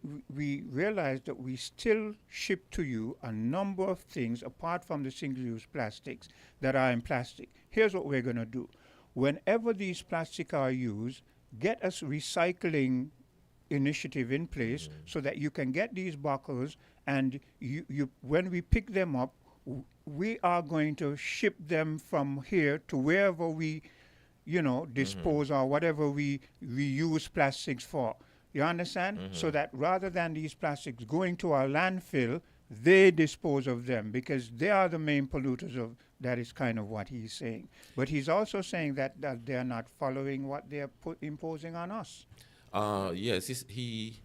realize that we still ship to you a number of things apart from the single-use plastics that are in plastic. Here's what we're going to do. Whenever these plastics are used, get us recycling initiative in place so that you can get these bottles, and you when we pick them up, we are going to ship them from here to wherever we dispose or whatever we use plastics for. You understand? So that rather than these plastics going to our landfill, they dispose of them because they are the main polluters of. That is kind of what he's saying. But he's also saying that they're not following what they're imposing on us. Yes, he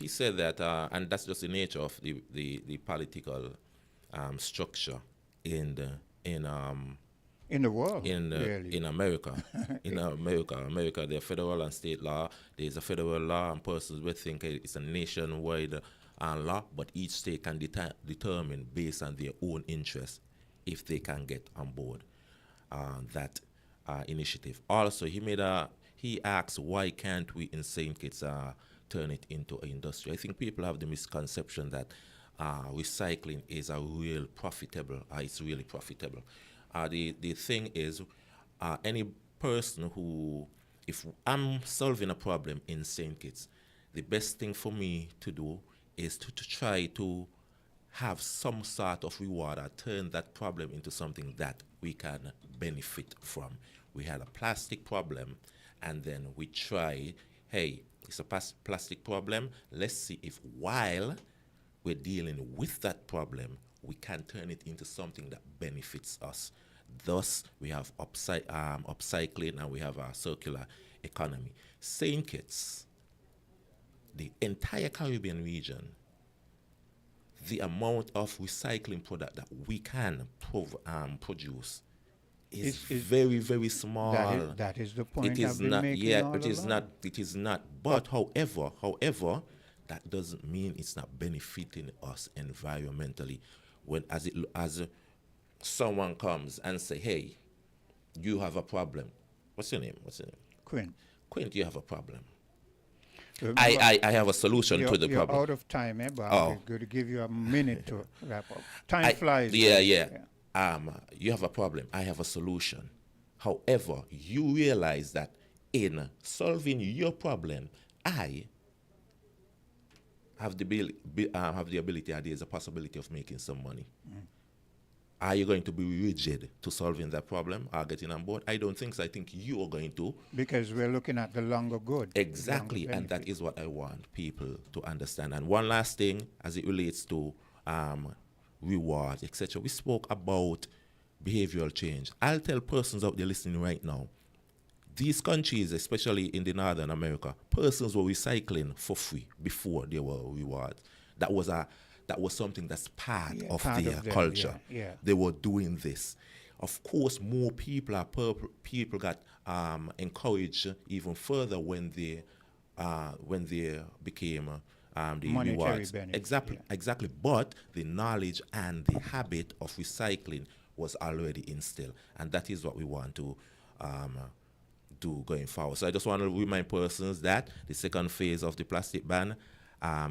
said that, and that's just the nature of the political structure in the world, in America. In America, there's federal and state law. There's a federal law, and persons will think it's a nationwide law, but each state can determine based on their own interests if they can get on board that initiative. Also, he asks, why can't we in St. Kitts turn it into an industry? I think people have the misconception that recycling is it's really profitable. The thing is, any person who, if I'm solving a problem in St. Kitts, the best thing for me to do is to try to have some sort of reward or turn that problem into something that we can benefit from. We had a plastic problem, and then we try, hey, it's a plastic problem. Let's see if while we're dealing with that problem, we can turn it into something that benefits us. Thus, we have upcycling and we have our circular economy. St. Kitts, the entire Caribbean region, the amount of recycling product that we can produce is very, very small. That is the point it is I've been not, making yeah, all it is along. not. It is not. But however, that doesn't mean it's not benefiting us environmentally. When as someone comes and say, "Hey, you have a problem. What's your name? Quinn. Quinn, you have a problem. I have a solution to the problem." You're out of time, but I'm going to give you a minute to wrap up. Time flies. Yeah. You have a problem. I have a solution. However, you realize that in solving your problem, I have the ability, and there's a possibility of making some money. Are you going to be rigid to solving that problem or getting on board? I don't think so. I think you are going to. Because we're looking at the longer good. Exactly, and that is what I want people to understand. And one last thing, as it relates to rewards, etc. We spoke about behavioral change. I'll tell persons out there listening right now, these countries, especially in the Northern America, persons were recycling for free before there were rewards. That was something that's part of their culture. Yeah. They were doing this. of course, more people got encouraged even further when they became the monetary rewards. benefit. Exactly. But the knowledge and the habit of recycling was already instilled, and that is what we want to do going forward. So I just want to remind persons that the second phase of the plastic ban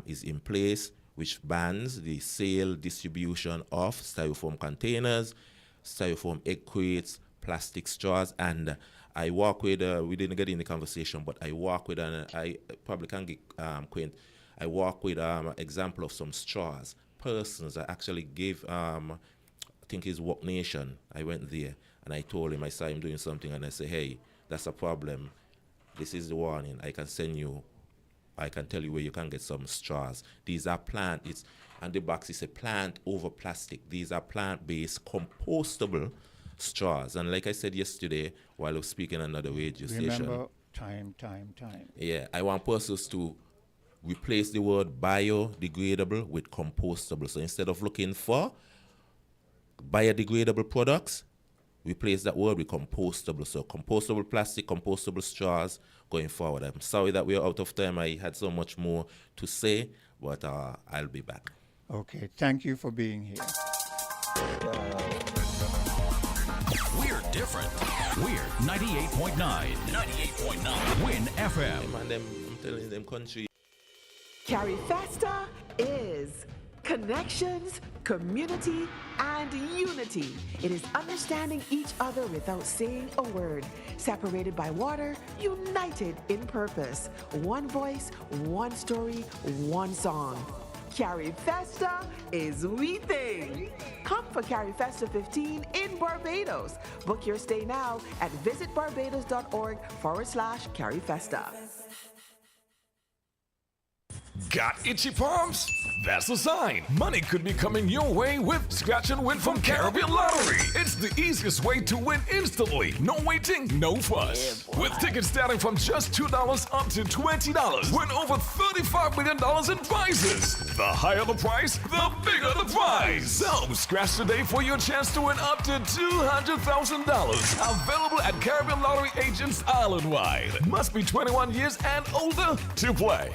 is in place, which bans the sale, distribution of styrofoam containers, styrofoam egg crates, plastic straws, and I work with, we didn't get in the conversation, but I work with, and I probably can get Quint, I work with an example of some straws. Persons I actually gave, I think his Work Nation, I went there, and I told him, I saw him doing something, and I said, hey, that's a problem. This is the warning. I can tell you where you can get some straws. These are plant, it's, and the box is a plant over plastic. These are plant-based, compostable straws. And like I said yesterday, while I was speaking on another radio station. Remember, time. Yeah, I want persons to replace the word biodegradable with compostable. So instead of looking for biodegradable products, replace that word with compostable. So compostable plastic, compostable straws going forward. I'm sorry that we're out of time. I had so much more to say, but I'll be back. Okay, thank you for being here. We're different. We're 98.9. 98.9. Win FM. Man, I'm telling them country. Carry Festa is connections, community, and unity. It is understanding each other without saying a word. Separated by water, united in purpose. One voice, one story, one song. Carry Festa is we thing. Come for Carry Festa 15 in Barbados. Book your stay now at visitbarbados.org/Carry Festa. Got itchy palms? That's a sign. Money could be coming your way with Scratch and Win from Caribbean Lottery. It's the easiest way to win instantly. No waiting, no fuss. With tickets starting from just $2 up to $20. Win over $35 million in prizes. The higher the price, the bigger the prize. So scratch today for your chance to win up to $200,000. Available at Caribbean Lottery agents island-wide. Must be 21 years and older to play.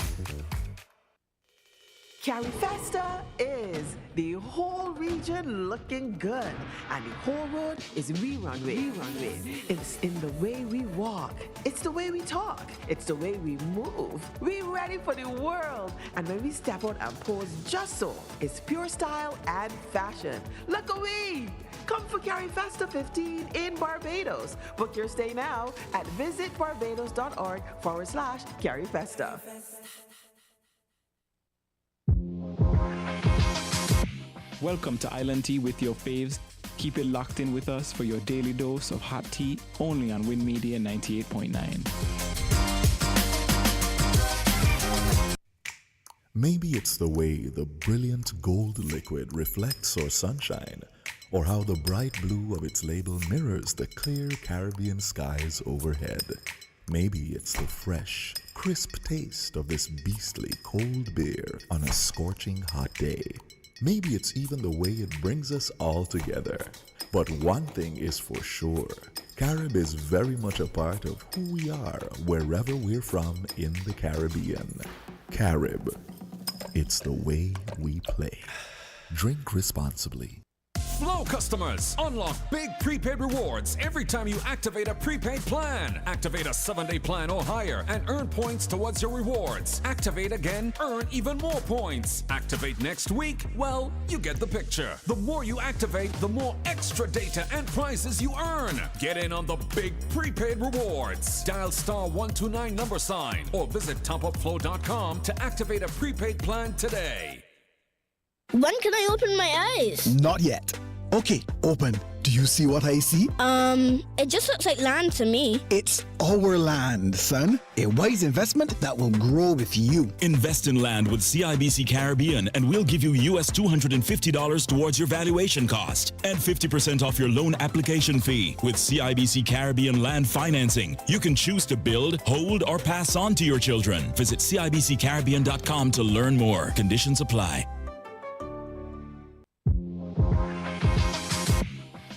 Carry Festa is the whole region looking good, and the whole road is rerun with. It's in the way we walk, it's the way we talk, it's the way we move. We ready for the world, and when we step out and pose just so, it's pure style and fashion. Look away! Come for Carry Festa 15 in Barbados. Book your stay now at visitbarbados.org/Carry Festa. Welcome to Island Tea with your faves. Keep it locked in with us for your daily dose of hot tea, only on Win Media 98.9. Maybe it's the way the brilliant gold liquid reflects our sunshine, or how the bright blue of its label mirrors the clear Caribbean skies overhead. Maybe it's the fresh, crisp taste of this beastly cold beer on a scorching hot day. Maybe it's even the way it brings us all together. But one thing is for sure, Carib is very much a part of who we are wherever we're from in the Caribbean. Carib, it's the way we play. Drink responsibly. Flow customers, unlock big prepaid rewards every time you activate a prepaid plan. Activate a 7-day plan or higher and earn points towards your rewards. Activate again, earn even more points. Activate next week, well, you get the picture. The more you activate, the more extra data and prizes you earn. Get in on the big prepaid rewards. Dial *129 or visit topupflow.com to activate a prepaid plan today. When can I open my eyes? Not yet. Okay, open. Do you see what I see? It just looks like land to me. It's our land, son. A wise investment that will grow with you. Invest in land with CIBC Caribbean and we'll give you US $250 towards your valuation cost and 50% off your loan application fee. With CIBC Caribbean land financing, you can choose to build, hold, or pass on to your children. Visit CIBCCaribbean.com to learn more. Conditions apply.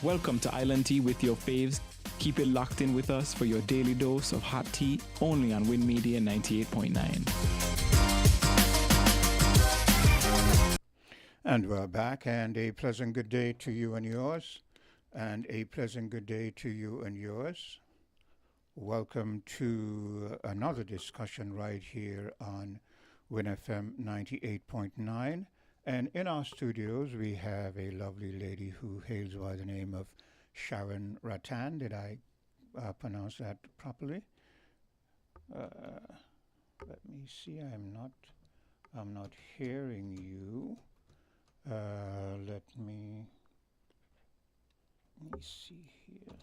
Welcome to Island Tea with your faves. Keep it locked in with us for your daily dose of hot tea only on Win Media 98.9. And we're back, and a pleasant good day to you and yours, and a pleasant good day to you and yours. Welcome to another discussion right here on WinFM 98.9. And in our studios, we have a lovely lady who hails by the name of Sharon Rattan. Did I pronounce that properly? Let me see. I'm not hearing you. Let me see here.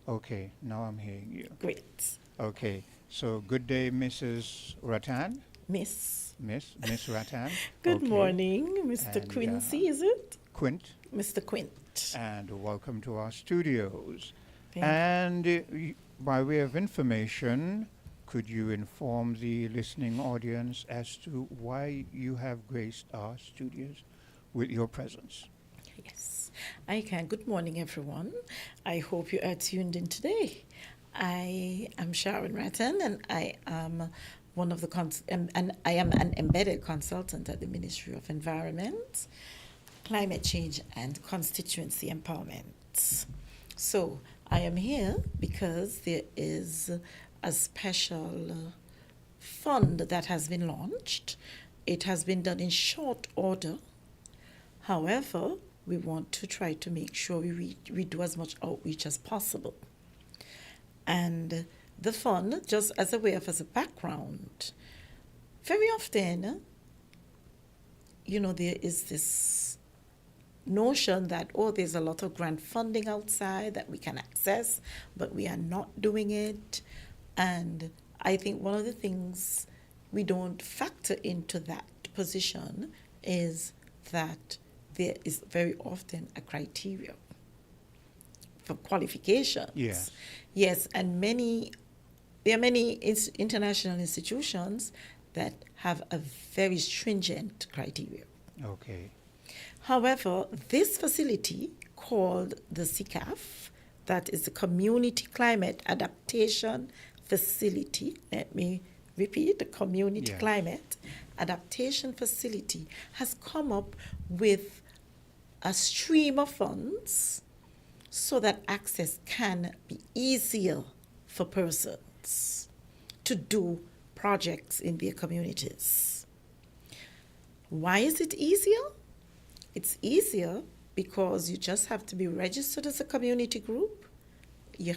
Okay, now I'm hearing you. Great. Okay, so good day, Mrs. Rattan. Miss Rattan. Good Okay. morning, Mr. And, Quincy, is it? Quint. Mr. Quint. And welcome to our studios. Thank And by way of information, could you inform the listening audience as to why you have graced our studios with your presence? Yes, I can. Good morning, everyone. I hope you are tuned in today. I am Sharon Rattan, and I am one of the and I am an embedded consultant at the Ministry of Environment, Climate Change, and Constituency Empowerment. So I am here because there is a special fund that has been launched. It has been done in short order. However, we want to try to make sure we do as much outreach as possible. And the fund, just as a way of as a background, very often, there is this notion that, there's a lot of grant funding outside that we can access, but we are not doing it. And I think one of the things we don't factor into that position is that there is very often a criteria for qualifications. Yes. Yes, and there are many international institutions that have a very stringent criteria. Okay. However, this facility called the CCAF, that is the Community Climate Adaptation Facility, let me repeat, the Community Climate Adaptation Facility has come up with a stream of funds so that access can be easier for persons to do projects in their communities. Why is it easier? It's easier because you just have to be registered as a community group. You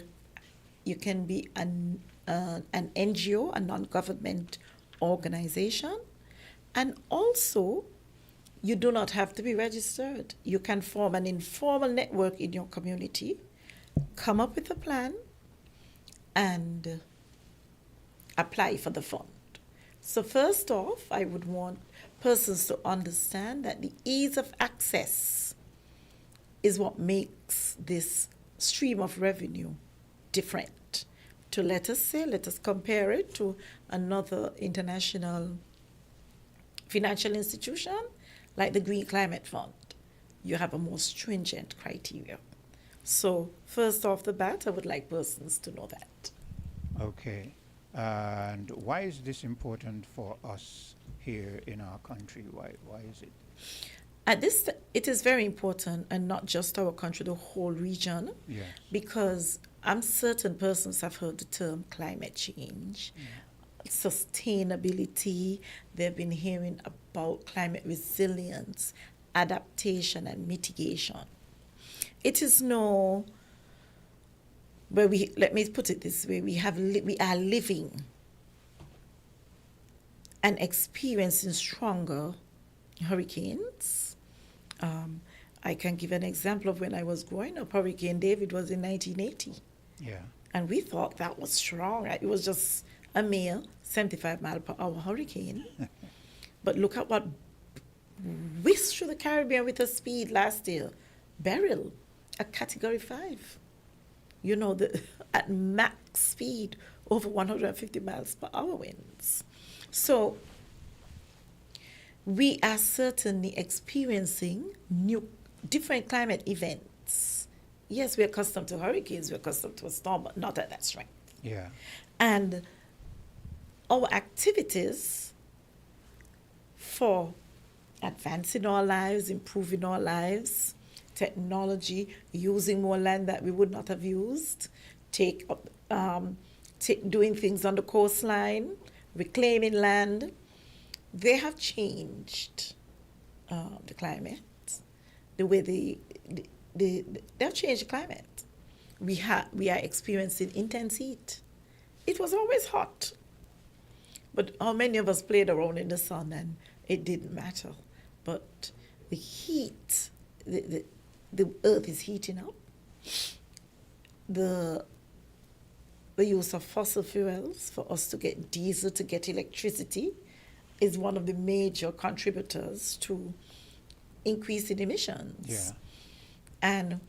can be an NGO, a non-government organization, and also you do not have to be registered. You can form an informal network in your community, come up with a plan, and apply for the fund. So first off, I would want persons to understand that the ease of access is what makes this stream of revenue different. To let us compare it to another international financial institution like the Green Climate Fund. You have a more stringent criteria. So first off the bat, I would like persons to know that. Okay. And why is this important for us here in our country? Why is it? It is very important, and not just our country, the whole region. Yes. Because I'm certain persons have heard the term climate change, sustainability. They've been hearing about climate resilience, adaptation, and mitigation. It is let me put it this way, we are living and experiencing stronger hurricanes. I can give an example of when I was growing up. Hurricane David was in 1980. Yeah. And we thought that was strong. Right? It was just a mere 75 mile per hour hurricane. But look at what whisked through the Caribbean with a speed last year. Beryl, a Category 5. At max speed, over 150 miles per hour winds. So we are certainly experiencing different climate events. Yes, we're accustomed to hurricanes, we're accustomed to a storm, but not at that strength. Yeah. And our activities for advancing our lives, improving our lives, technology, using more land that we would not have used, doing things on the coastline, reclaiming land, they have changed the climate, the way they've changed the climate. We are experiencing intense heat. It was always hot, but how many of us played around in the sun and it didn't matter? But the heat, the earth is heating up. The use of fossil fuels for us to get diesel, to get electricity, is one of the major contributors to increasing emissions. Yeah. And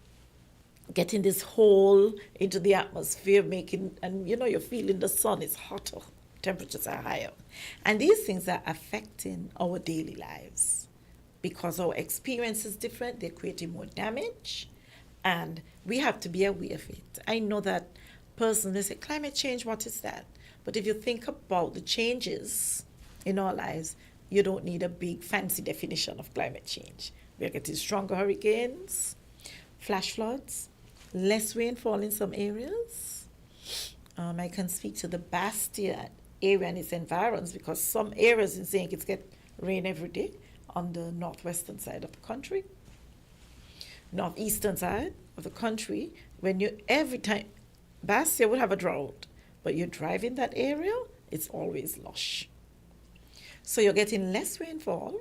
getting this hole into the atmosphere, you're feeling the sun is hotter, temperatures are higher. And these things are affecting our daily lives because our experience is different, they're creating more damage, and we have to be aware of it. I know that personally say, climate change, what is that? But if you think about the changes in our lives, you don't need a big fancy definition of climate change. We're getting stronger hurricanes, flash floods, less rainfall in some areas. I can speak to the Bastia area and its environs because some areas in St. Kitts get rain every day on the northwestern side of the country. Northeastern side of the country, every time, Bastia would have a drought, but you drive in that area, it's always lush. So you're getting less rainfall.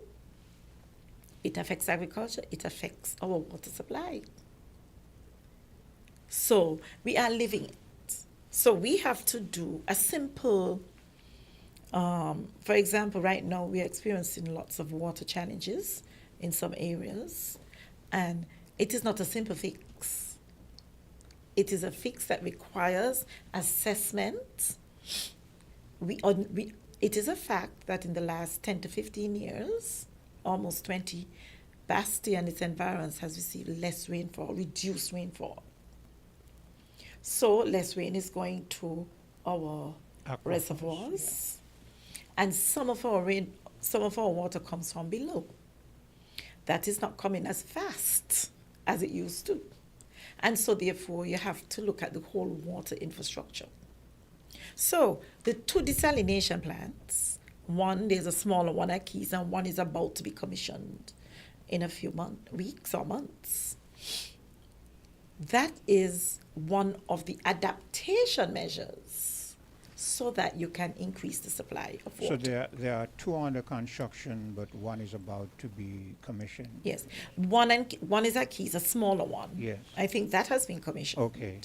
It affects agriculture, it affects our water supply. So we are living it. So we have to do a simple, for example, right now we are experiencing lots of water challenges in some areas, and it is not a simple fix. It is a fix that requires assessment. It is a fact that in the last 10 to 15 years, almost 20, Bastia and its environs has received less rainfall, reduced rainfall. So less rain is going to our reservoirs, and some of our water comes from below. That is not coming as fast as it used to. And so therefore you have to look at the whole water infrastructure. So the two desalination plants, one, there's a smaller one at Keys, and one is about to be commissioned in a few weeks or months. That is one of the adaptation measures so that you can increase the supply of water. So there are two under construction, but one is about to be commissioned. Yes, one is at Keys, a smaller one. Yes, I think that has been commissioned. Okay,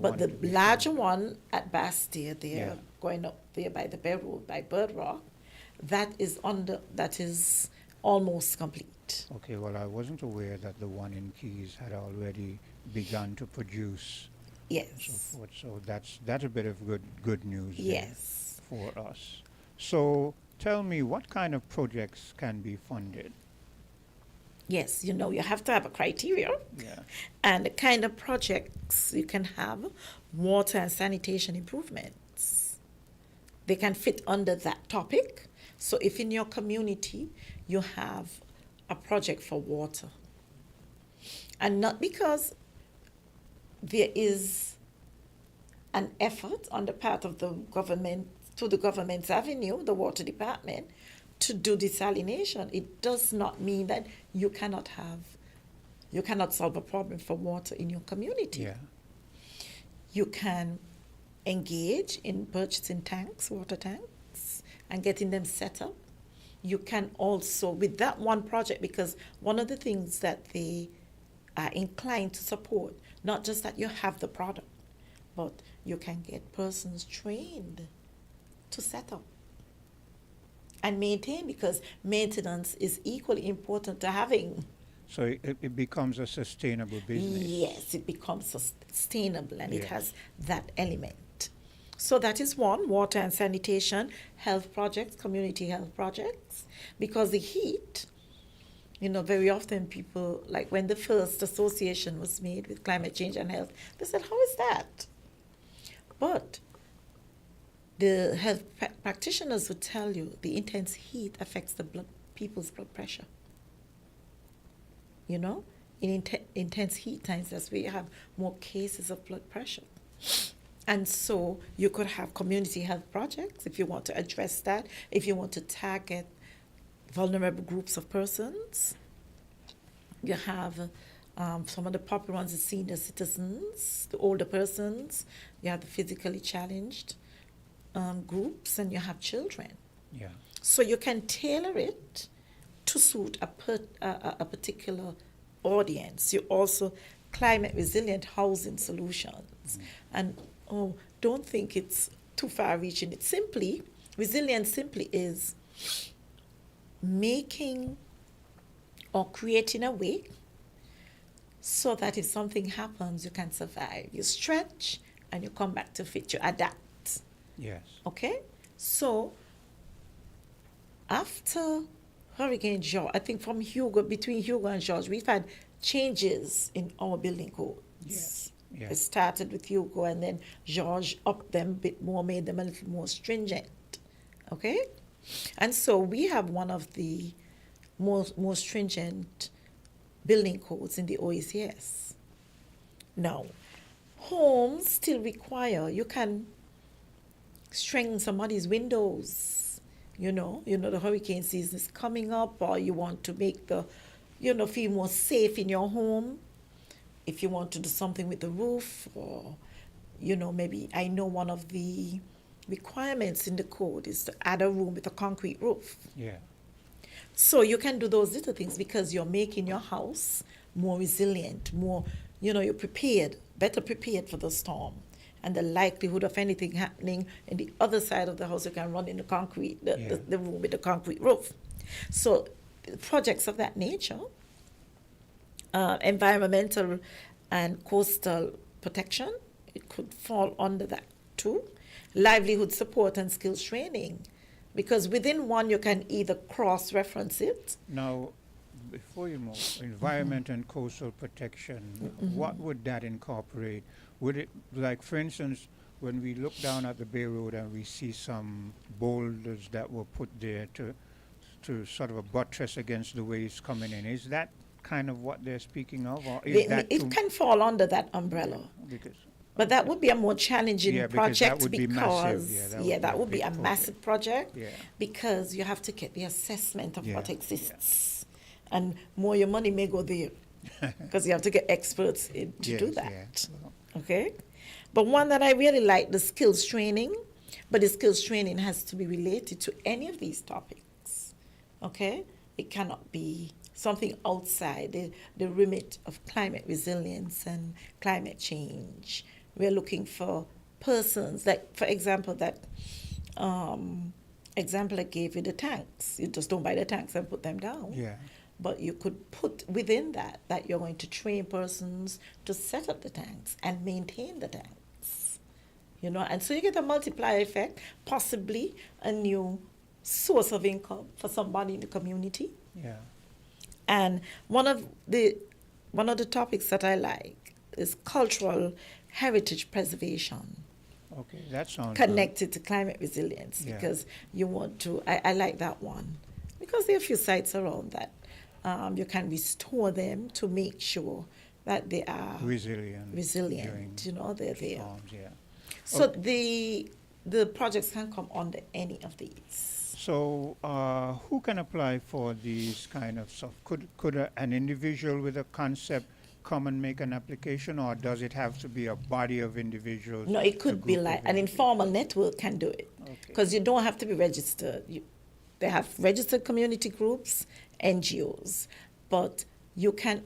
but the larger one at Bastia, there, going up there by the Bear Road, by Bird Rock, that is almost complete. Okay, well, I wasn't aware that the one in Keys had already begun to produce. Yes. So forth. So that's a bit of good news. Yes. For us. So tell me, what kind of projects can be funded? Yes, you have to have a criteria. Yeah. And the kind of projects you can have, water and sanitation improvements. They can fit under that topic. So if in your community you have a project for water, and not because there is an effort on the part of the government, to the government's avenue, the water department, to do desalination, it does not mean that you cannot solve a problem for water in your community. Yeah. You can engage in purchasing tanks, water tanks, and getting them set up. You can also, with that one project, because one of the things that they are inclined to support, not just that you have the product, but you can get persons trained to set up and maintain, because maintenance is equally important to having. So it becomes a sustainable business. Yes, it becomes sustainable, and it has that element. So that is one, water and sanitation, health projects, community health projects, because the heat, very often people, like when the first association was made with climate change and health, they said, how is that? But the health practitioners would tell you the intense heat affects people's blood pressure. In intense heat times, that's where you have more cases of blood pressure. And so you could have community health projects if you want to address that, if you want to target vulnerable groups of persons. You have some of the popular ones, the senior citizens, the older persons. You have the physically challenged groups, and you have children. Yeah. So you can tailor it to suit a particular audience. You also climate resilient housing solutions. And don't think it's too far reaching. It's resilience simply is making or creating a way so that if something happens, you can survive. You stretch and you come back to fit, you adapt. Yes. Okay? So after Hurricane George, I think between Hugo and George, we've had changes in our building codes. Yes. Yeah. It started with Hugo, and then George upped them a bit more, made them a little more stringent. Okay? And so we have one of the more stringent building codes in the OECS. Now, homes still require, you can strengthen somebody's windows. The hurricane season is coming up, or you want to make feel more safe in your home. If you want to do something with the roof, or, maybe I know one of the requirements in the code is to add a room with a concrete roof. Yeah. So you can do those little things because you're making your house more resilient, more, you're better prepared for the storm. And the likelihood of anything happening in the other side of the house, you can run in the concrete, the room with the concrete roof. So projects of that nature, environmental and coastal protection, it could fall under that too. Livelihood support and skills training, because within one you can either cross-reference it. Now, before you move, environment and coastal protection, what would that incorporate? Would it, like for instance, when we look down at the Bay Road and we see some boulders that were put there to sort of a buttress against the waves coming in, is that kind of what they're speaking of? Or is it can fall under that umbrella. But that would be a more challenging project that would be a massive project because you have to get the assessment of what exists. And more your money may go there because you have to get experts in to do that. Okay? But one that I really like, the skills training, but the skills training has to be related to any of these topics. Okay? It cannot be something outside the remit of climate resilience and climate change. We're looking for persons, like, for example, that example I gave you, the tanks. You just don't buy the tanks and put them down. Yeah. But you could put within that you're going to train persons to set up the tanks and maintain the tanks. And so you get a multiplier effect, possibly a new source of income for somebody in the community. Yeah. And one of the topics that I like is cultural heritage preservation. Okay, that sounds connected to climate resilience, because you want to. I like that one because there are a few sites around that you can restore them to make sure that they are resilient. They're there. Storms, So the projects can come under any of these. So who can apply for these kind of stuff? Could an individual with a concept come and make an application, or does it have to be a body of individuals? No, it could be like an informal network can do it, because you don't have to be registered. They have registered community groups, NGOs, but you can,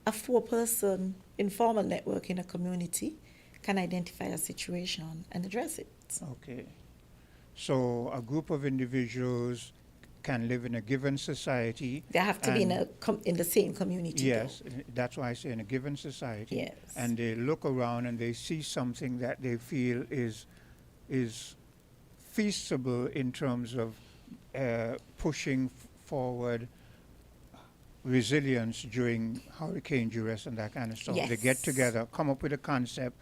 a 4-person informal network in a community can identify a situation and address it. Okay. So a group of individuals can live in a given society. They have to be in the same community. Yes, that's why I say in a given society. Yes. And they look around and they see something that they feel is is feasible in terms of pushing forward resilience during hurricane duress and that kind of stuff. They get Yes. together, come up with a concept,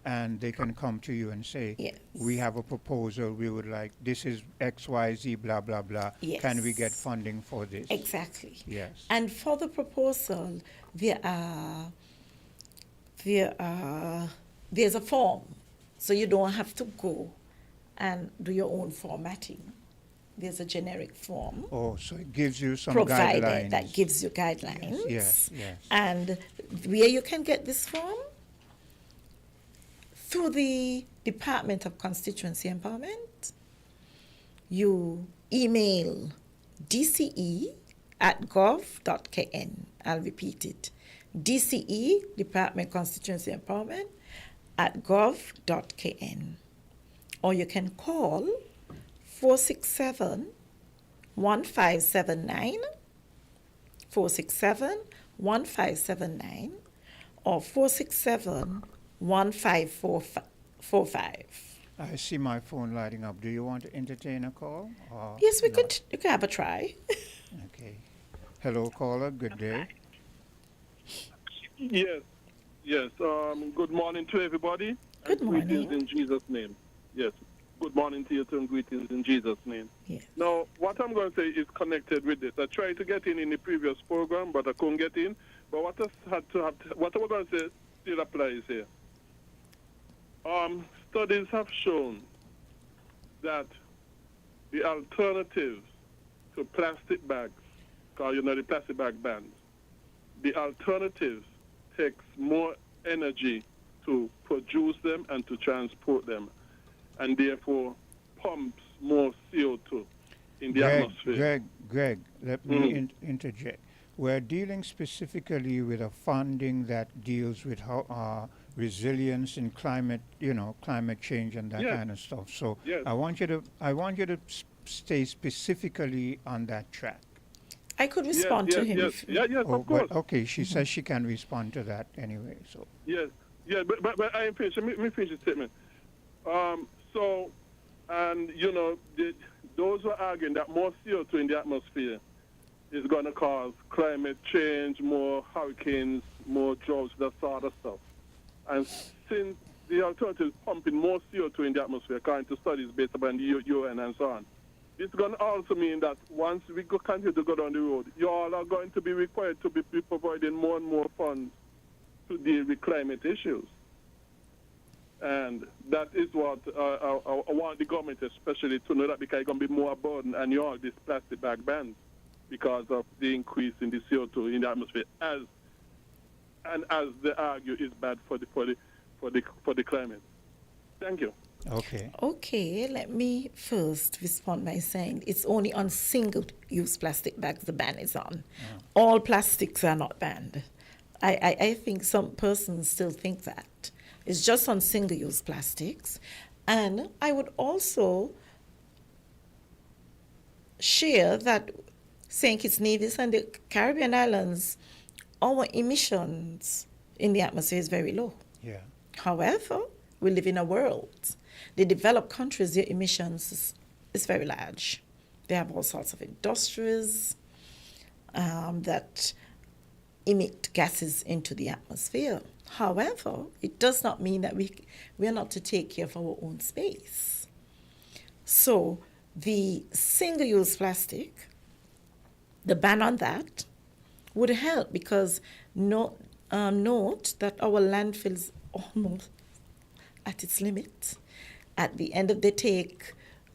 and they can come to you and say, Yes. we have a proposal, we would like, this is X, Y, Z, blah, blah, blah. Can we get Yes. funding for this? Exactly. Yes. And for the proposal, there's a form, so you don't have to go and do your own formatting. There's a generic form Oh, so it gives you some provided guidelines. that gives you guidelines. Yes, yes. And where you can get this form? Through the Department of Constituency Empowerment. You email dce@gov.kn. I'll repeat it. DCE, Department of Constituency Empowerment, @gov.kn. Or you can call 467-1579, 467-1579, or 467-1545. I see my phone lighting up. Do you want to entertain a call? Or Yes, we no? could. You can have a try. Okay. Hello, caller. Good day. Yes, yes. Good morning to everybody. Good and morning. Greetings in Jesus' name. Yes. Good morning to you too, and greetings in Jesus' name. Yes. Now, what I'm going to say is connected with this. I tried to get in the previous program, but I couldn't get in. But what I what I'm going to say still applies here. Studies have shown that the alternatives to plastic bags, because the plastic bag bans, the alternatives takes more energy to produce them and to transport them, and therefore pumps more CO2 in the atmosphere. Greg, let me interject. We're dealing specifically with a funding that deals with how resilience in climate, climate change and that Yes. kind of stuff. So Yes. I want you to stay specifically on that track. I could respond to him. Yes, Oh, of but course. okay, she says she can respond to that anyway. So Yes, but I ain't finished. Let me finish the statement. Those who are arguing that more CO2 in the atmosphere is going to cause climate change, more hurricanes, more droughts, that sort of stuff. And since the alternative is pumping more CO2 in the atmosphere, according to studies based upon the UN and so on, it's going to also mean that once we continue to go down the road, you all are going to be required to be providing more and more funds to deal with climate issues. And that is what I want the government especially to know, that because it's going to be more burden on you all, this plastic bag ban, because of the increase in the CO2 in the atmosphere, as they argue is bad for the climate. Thank you. Okay. Okay, let me first respond by saying it's only on single-use plastic bags the ban is on. All plastics are not banned. I think some persons still think that. It's just on single-use plastics. And I would also share that St. Kitts Nevis and the Caribbean islands, our emissions in the atmosphere is very low. Yeah. However, we live in a world. The developed countries, their emissions is very large. They have all sorts of industries that emit gases into the atmosphere. However, it does not mean that we are not to take care of our own space. So the single-use plastic, the ban on that would help, because note that our landfill is almost at its limit. At the end of the day,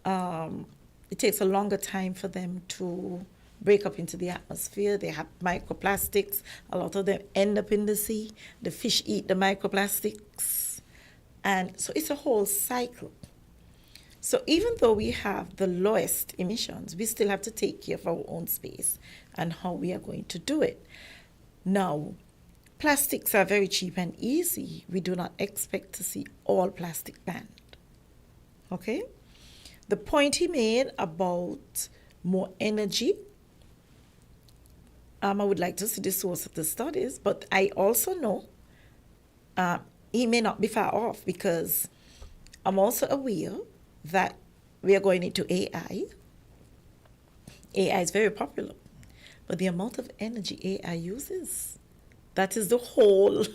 it takes a longer time for them to break up into the atmosphere. They have microplastics. A lot of them end up in the sea. The fish eat the microplastics. And so it's a whole cycle. So even though we have the lowest emissions, we still have to take care of our own space and how we are going to do it. Now, plastics are very cheap and easy. We do not expect to see all plastic banned. Okay? The point he made about more energy, I would like to see the source of the studies, but I also know he may not be far off, because I'm also aware that we are going into AI. AI is very popular, but the amount of energy AI uses, that is the whole,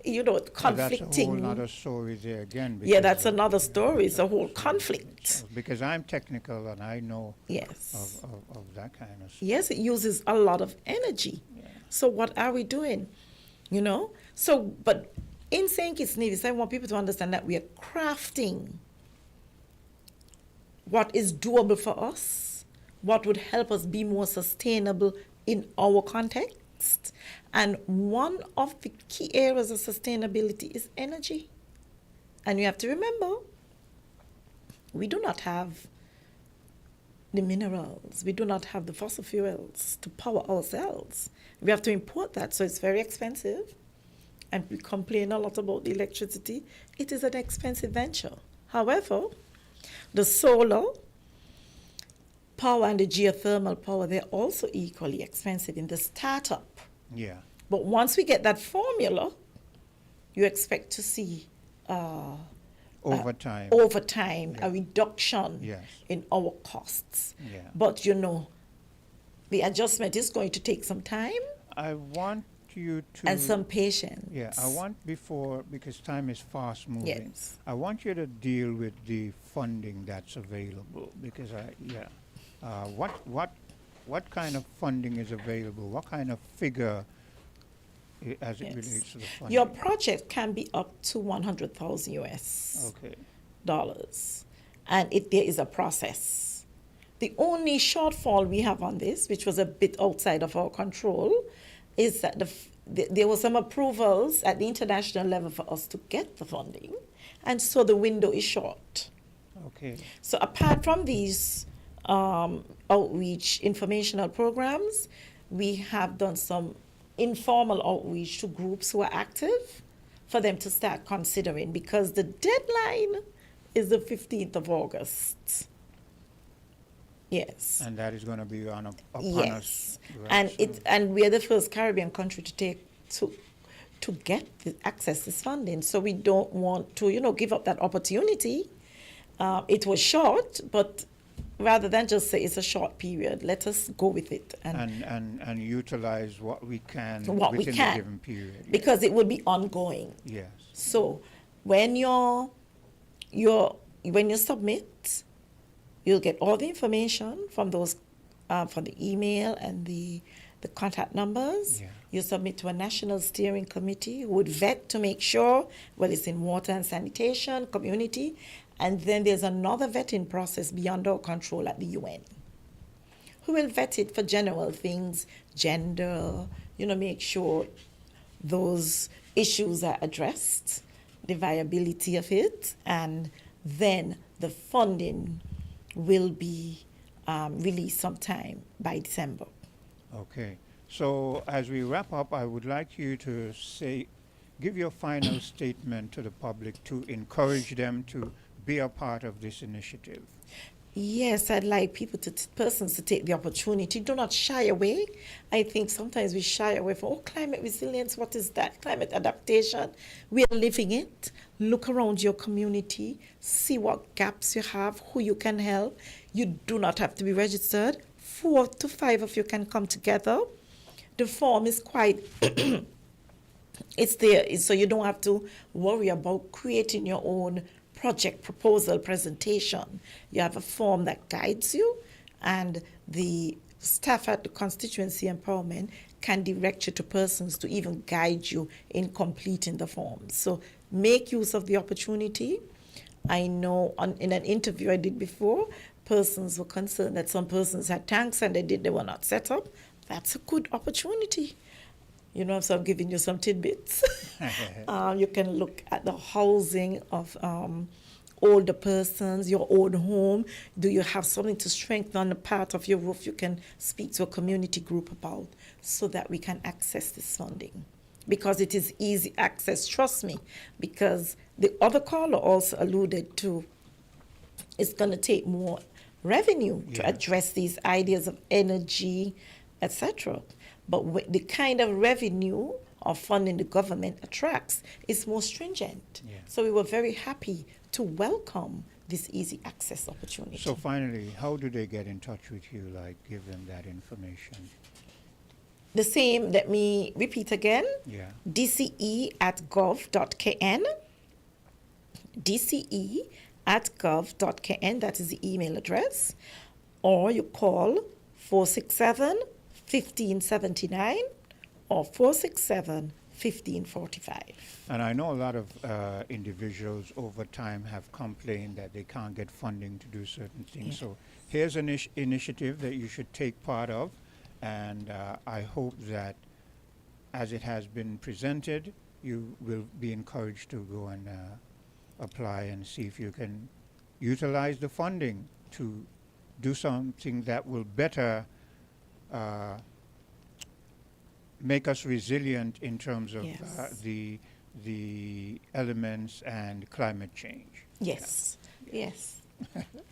conflicting. That's a whole other story there again. Yeah, that's another story. It's a whole conflict. Because I'm technical and I know yes. of that kind of stuff. Yes, it uses a lot of energy. Yeah. So what are we doing? So, but in saying Kitts Nevis, I want people to understand that we are crafting what is doable for us, what would help us be more sustainable in our context. And one of the key areas of sustainability is energy. And you have to remember, we do not have the minerals, we do not have the fossil fuels to power ourselves. We have to import that, so it's very expensive. And we complain a lot about the electricity. It is an expensive venture. However, the solar power and the geothermal power, they're also equally expensive in the startup. Yeah. But once we get that formula, you expect to see over time, a reduction in our costs. Yeah. But the adjustment is going to take some time. I want you to... And some patience. Yeah, I want because time is fast moving. Yes. I want you to deal with the funding that's available because what kind of funding is available? What kind of figure as it relates to the funding? Your project can be up to $100,000 US. Okay. Dollars. And there is a process. The only shortfall we have on this, which was a bit outside of our control, is that there were some approvals at the international level for us to get the funding, and so the window is short. Okay. So apart from these outreach informational programs, we have done some informal outreach to groups who are active for them to start considering, because the deadline is the 15th of August. Yes. And that is going to be upon us. Right, and we are the first Caribbean country to get access to this funding. So we don't want to, give up that opportunity. It was short, but rather than just say it's a short period, let us go with it and utilize what we can within the given period. Because it will be ongoing. Yes. So when when you submit, you'll get all the information from those, from the email and the contact numbers. Yeah. You submit to a national steering committee who would vet to make sure, it's in water and sanitation, community, and then there's another vetting process beyond our control at the UN, who will vet it for general things, gender, make sure those issues are addressed, the viability of it, and then the funding will be released sometime by December. Okay. So as we wrap up, I would like you to give your final statement to the public to encourage them to be a part of this initiative. Yes, I'd like persons to take the opportunity. Do not shy away. I think sometimes we shy away from, climate resilience, what is that? Climate adaptation. We are living it. Look around your community, see what gaps you have, who you can help. You do not have to be registered. 4 to 5 of you can come together. The form is quite, it's there, so you don't have to worry about creating your own project proposal presentation. You have a form that guides you, and the staff at the Constituency Empowerment can direct you to persons to even guide you in completing the form. So make use of the opportunity. I know in an interview I did before, persons were concerned that some persons had tanks and they were not set up. That's a good opportunity. So I'm giving you some tidbits. You can look at the housing of older persons, your own home. Do you have something to strengthen the part of your roof you can speak to a community group about, so that we can access this funding? Because it is easy access, trust me, because the other caller also alluded to it's going to take more revenue to address these ideas of energy, etc. But the kind of revenue or funding the government attracts is more stringent. Yeah. So we were very happy to welcome this easy access opportunity. So finally, how do they get in touch with you, like give them that information? The same, let me repeat again. Yeah. dce@gov.kn. dce@gov.kn, that is the email address. Or you call 467-1579 or 467-1545. And I know a lot of individuals over time have complained that they can't get funding to do certain things. So here's an initiative that you should take part of. And I hope that as it has been presented, you will be encouraged to go and apply and see if you can utilize the funding to do something that will better make us resilient in terms of the elements and climate change. Yes, yes.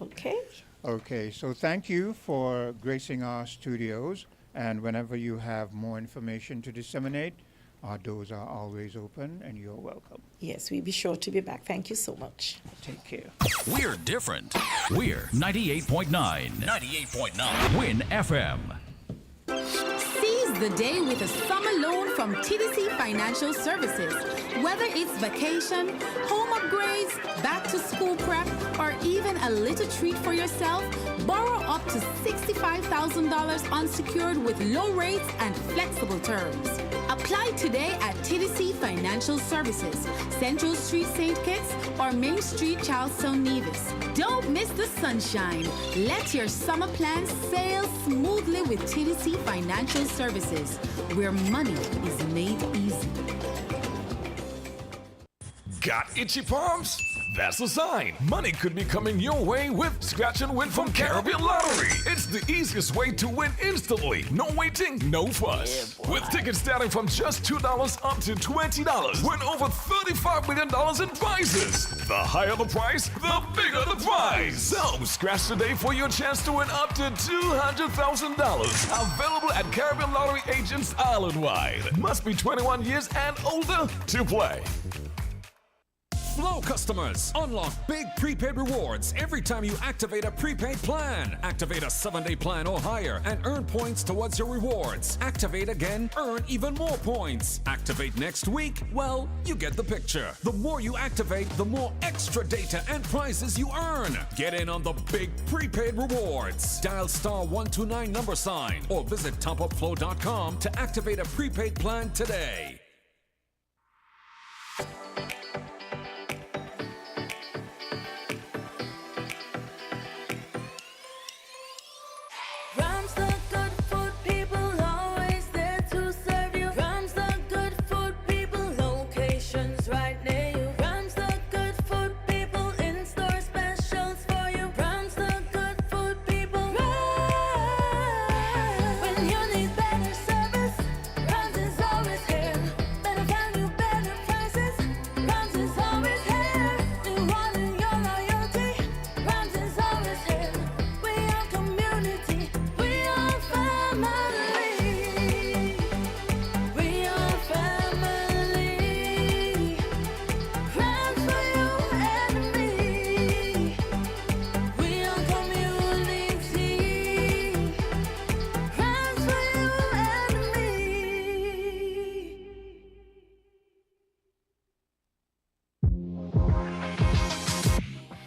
Okay. Okay, so thank you for gracing our studios. And whenever you have more information to disseminate, our doors are always open and you're welcome. Yes, we'll be sure to be back. Thank you so much. Take care. We're different. We're 98.9. 98.9. Win FM. Seize the day with a summer loan from TDC Financial Services. Whether it's vacation, home upgrades, back to school prep, or even a little treat for yourself, borrow up to $65,000 unsecured with low rates and flexible terms. Apply today at TDC Financial Services, Central Street, St. Kitts, or Main Street, Charlestown, Nevis. Don't miss the sunshine. Let your summer plans sail smoothly with TDC Financial Services, where money is made easy. Got itchy palms? That's a sign. Money could be coming your way with Scratch and Win from Caribbean Lottery. It's the easiest way to win instantly. No waiting, no fuss. With tickets starting from just $2 up to $20. Win over $35 million in prizes. The higher the price, the bigger the prize. So scratch today for your chance to win up to $200,000. Available at Caribbean Lottery agents island-wide. Must be 21 years and older to play. Flow customers, unlock big prepaid rewards every time you activate a prepaid plan. Activate a 7-day plan or higher and earn points towards your rewards. Activate again, earn even more points. Activate next week, well, you get the picture. The more you activate, the more extra data and prizes you earn. Get in on the big prepaid rewards. Dial *129 or visit topupflow.com to activate a prepaid plan today.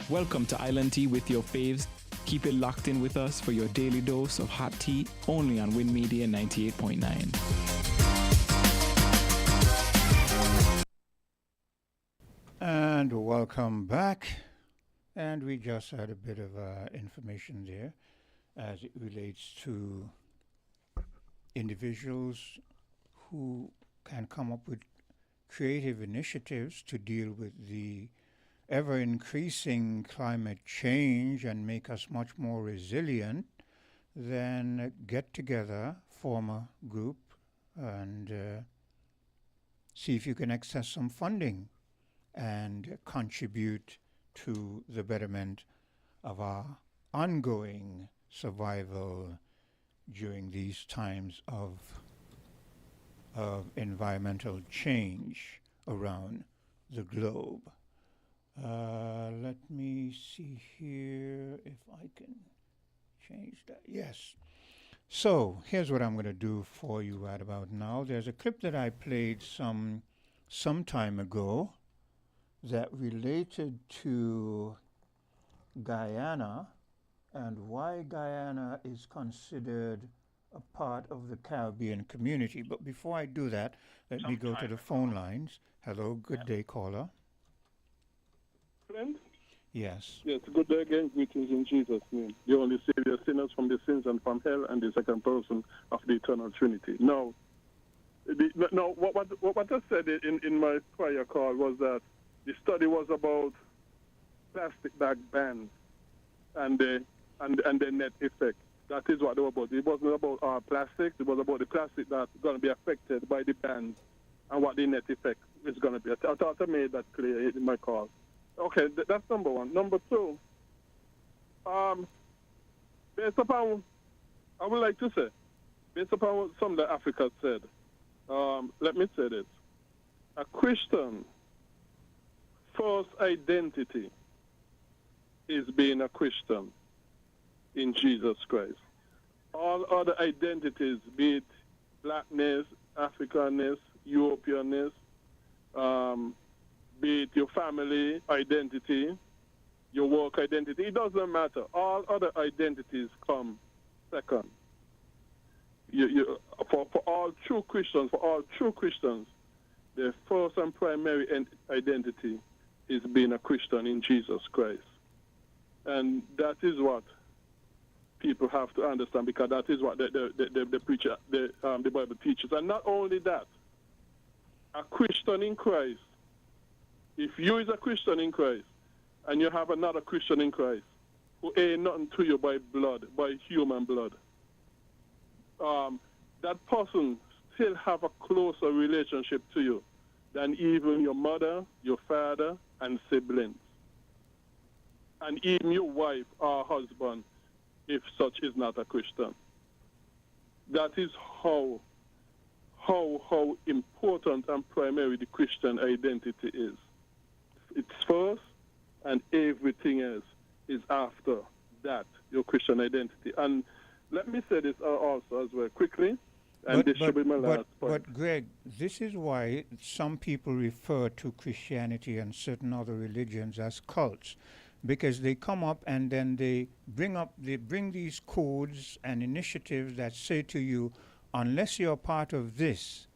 Welcome to Island Tea with your faves. Keep it locked in with us for your daily dose of hot tea only on Win Media 98.9. And welcome back. And we just had a bit of information there as it relates to individuals who can come up with creative initiatives to deal with the ever-increasing climate change and make us much more resilient. Then get together, form a group, and see if you can access some funding and contribute to the betterment of our ongoing survival during these times of environmental change around the globe. Let me see here if I can change that. Yes. So here's what I'm going to do for you right about now. There's a clip that I played some time ago that related to Guyana and why Guyana is considered a part of the Caribbean community. But before I do that, let me go to the phone lines. Hello, good day, caller. Friend? Yes. Yes, good day again. Greetings in Jesus' name. The only Savior, sinners from the sins and from hell, and the second person of the eternal Trinity. Now, what I said in my prior call was that the study was about plastic bag bans and the net effect. That is what they were about. It wasn't about our plastics. It was about the plastic that's going to be affected by the bans and what the net effect is going to be. I thought I made that clear in my call. Okay, that's number one. Number two, based upon, I would like to say, based upon what some of the Africans said, let me say this. A Christian first identity is being a Christian in Jesus Christ. All other identities, be it blackness, Africanness, Europeanness, be it your family identity, your work identity, it doesn't matter. All other identities come second. For all true Christians, the first and primary identity is being a Christian in Jesus Christ. And that is what people have to understand, because that is what the preacher, the Bible teaches. And not only that, a Christian in Christ, if you is a Christian in Christ and you have another Christian in Christ who ain't nothing to you by blood, by human blood, that person still have a closer relationship to you than even your mother, your father, and siblings. And even your wife or husband, if such is not a Christian. That is how important and primary the Christian identity is. It's first, and everything else is after that, your Christian identity. And let me say this also as well quickly, and this should be my last point. But Greg, this is why some people refer to Christianity and certain other religions as cults, because they come up and then they bring these codes and initiatives that say to you, unless you're part of this,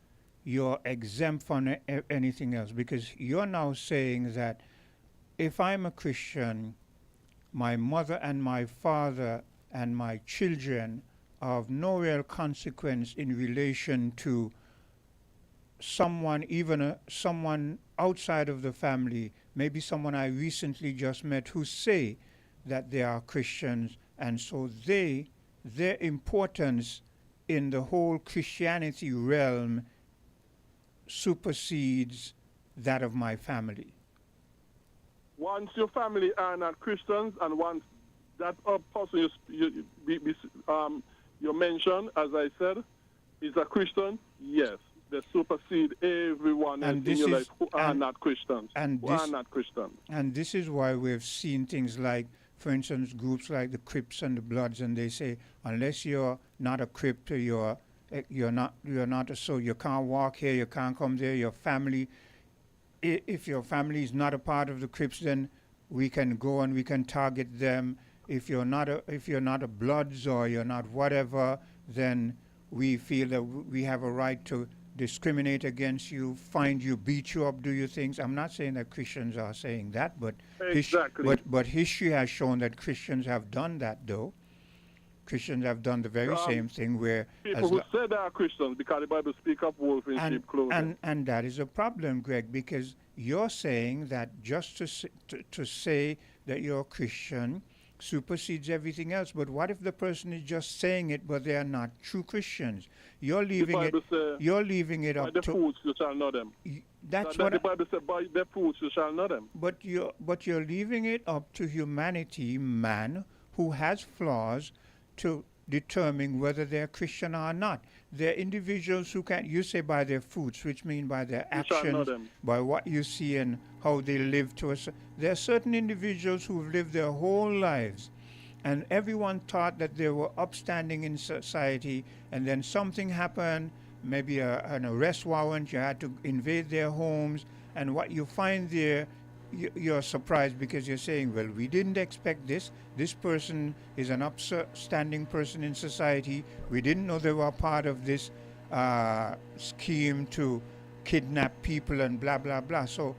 you're exempt from anything else. Because you're now saying that if I'm a Christian, my mother and my father and my children are of no real consequence in relation to someone, even someone outside of the family, maybe someone I recently just met who say that they are Christians, and so their importance in the whole Christianity realm supersedes that of my family. Once your family are not Christians, and once that person you mentioned, as I said, is a Christian, yes, they supersede everyone else in your life who are not Christians. And this is why we've seen things like, for instance, groups like the Crips and the Bloods, and they say unless you're not a Crip, you're not so you can't walk here, you can't come there. Your family, if your family is not a part of the Crips, then we can go and we can target them. If you're not a Bloods or you're not whatever, then we feel that we have a right to discriminate against you, find you, beat you up, do you things. I'm not saying that Christians are saying that, but exactly. But history has shown that Christians have done that, though. Christians have done the very same thing where people who say they are Christians, because the Bible speaks of wolves in sheep clothing. And that is a problem, Greg, because you're saying that just to say that you're a Christian supersedes everything else. But what if the person is just saying it, but they are not true Christians? You're leaving it up to the fruits you shall know them. That's what the Bible said. By their fruits you shall know them. But you're leaving it up to humanity, man, who has flaws, to determine whether they're Christian or not. They're individuals who can, you say by their fruits, which mean by their You shall know actions, them. by what you see and how they live to us. There are certain individuals who've lived their whole lives, and everyone thought that they were upstanding in society, and then something happened, maybe an arrest warrant, you had to invade their homes, and what you find there, you're surprised because you're saying, well, we didn't expect this. This person is an upstanding person in society. We didn't know they were part of this scheme to kidnap people and blah, blah, blah. So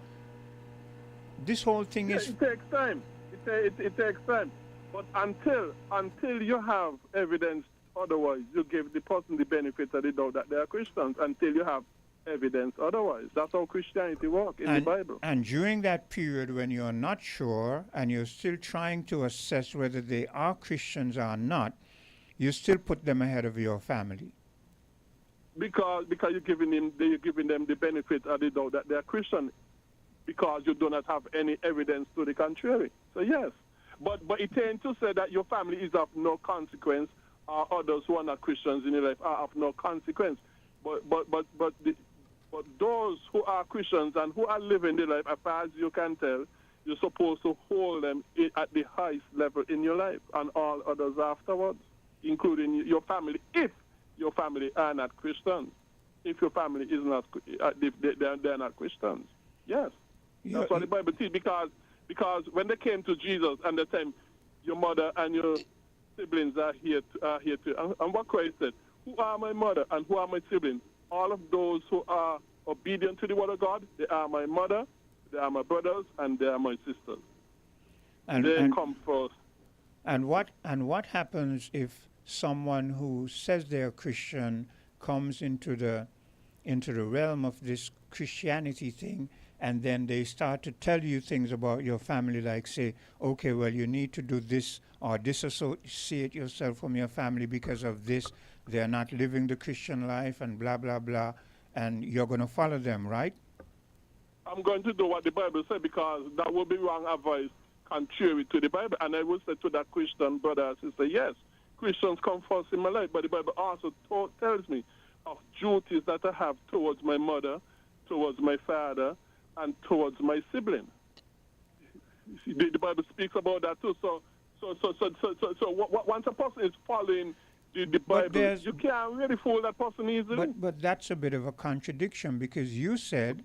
this whole thing is... It takes time. It takes time. But until you have evidence otherwise, you give the person the benefit of the doubt that they are Christians until you have evidence otherwise. That's how Christianity works in the Bible. And during that period when you're not sure and you're still trying to assess whether they are Christians or not, you still put them ahead of your family. Because you're giving them the benefit of the doubt that they are Christian, because you do not have any evidence to the contrary. So yes, but it ain't to say that your family is of no consequence, or others who are not Christians in your life are of no consequence. But those who are Christians and who are living their life, as far as you can tell, you're supposed to hold them at the highest level in your life, and all others afterwards, including your family, if your family are not Christians. If your family is not, they're not Christians. Yes, that's what the Bible teaches. Because when they came to Jesus and they said, your mother and your siblings are here to, and what Christ said, who are my mother and who are my siblings? All of those who are obedient to the word of God, they are my mother, they are my brothers, and they are my sisters. They come first. And what happens if someone who says they're Christian comes into the realm of this Christianity thing, and then they start to tell you things about your family, like say, okay, well, you need to do this or disassociate yourself from your family because of this. They're not living the Christian life and blah, blah, blah, and you're going to follow them, right? I'm going to do what the Bible says, because that would be wrong advice contrary to the Bible. And I will say to that Christian brother and sister, yes, Christians come first in my life, but the Bible also tells me of duties that I have towards my mother, towards my father, and towards my sibling. The Bible speaks about that too. So once a person is following the Bible, you can't really fool that person easily. But that's a bit of a contradiction, because you said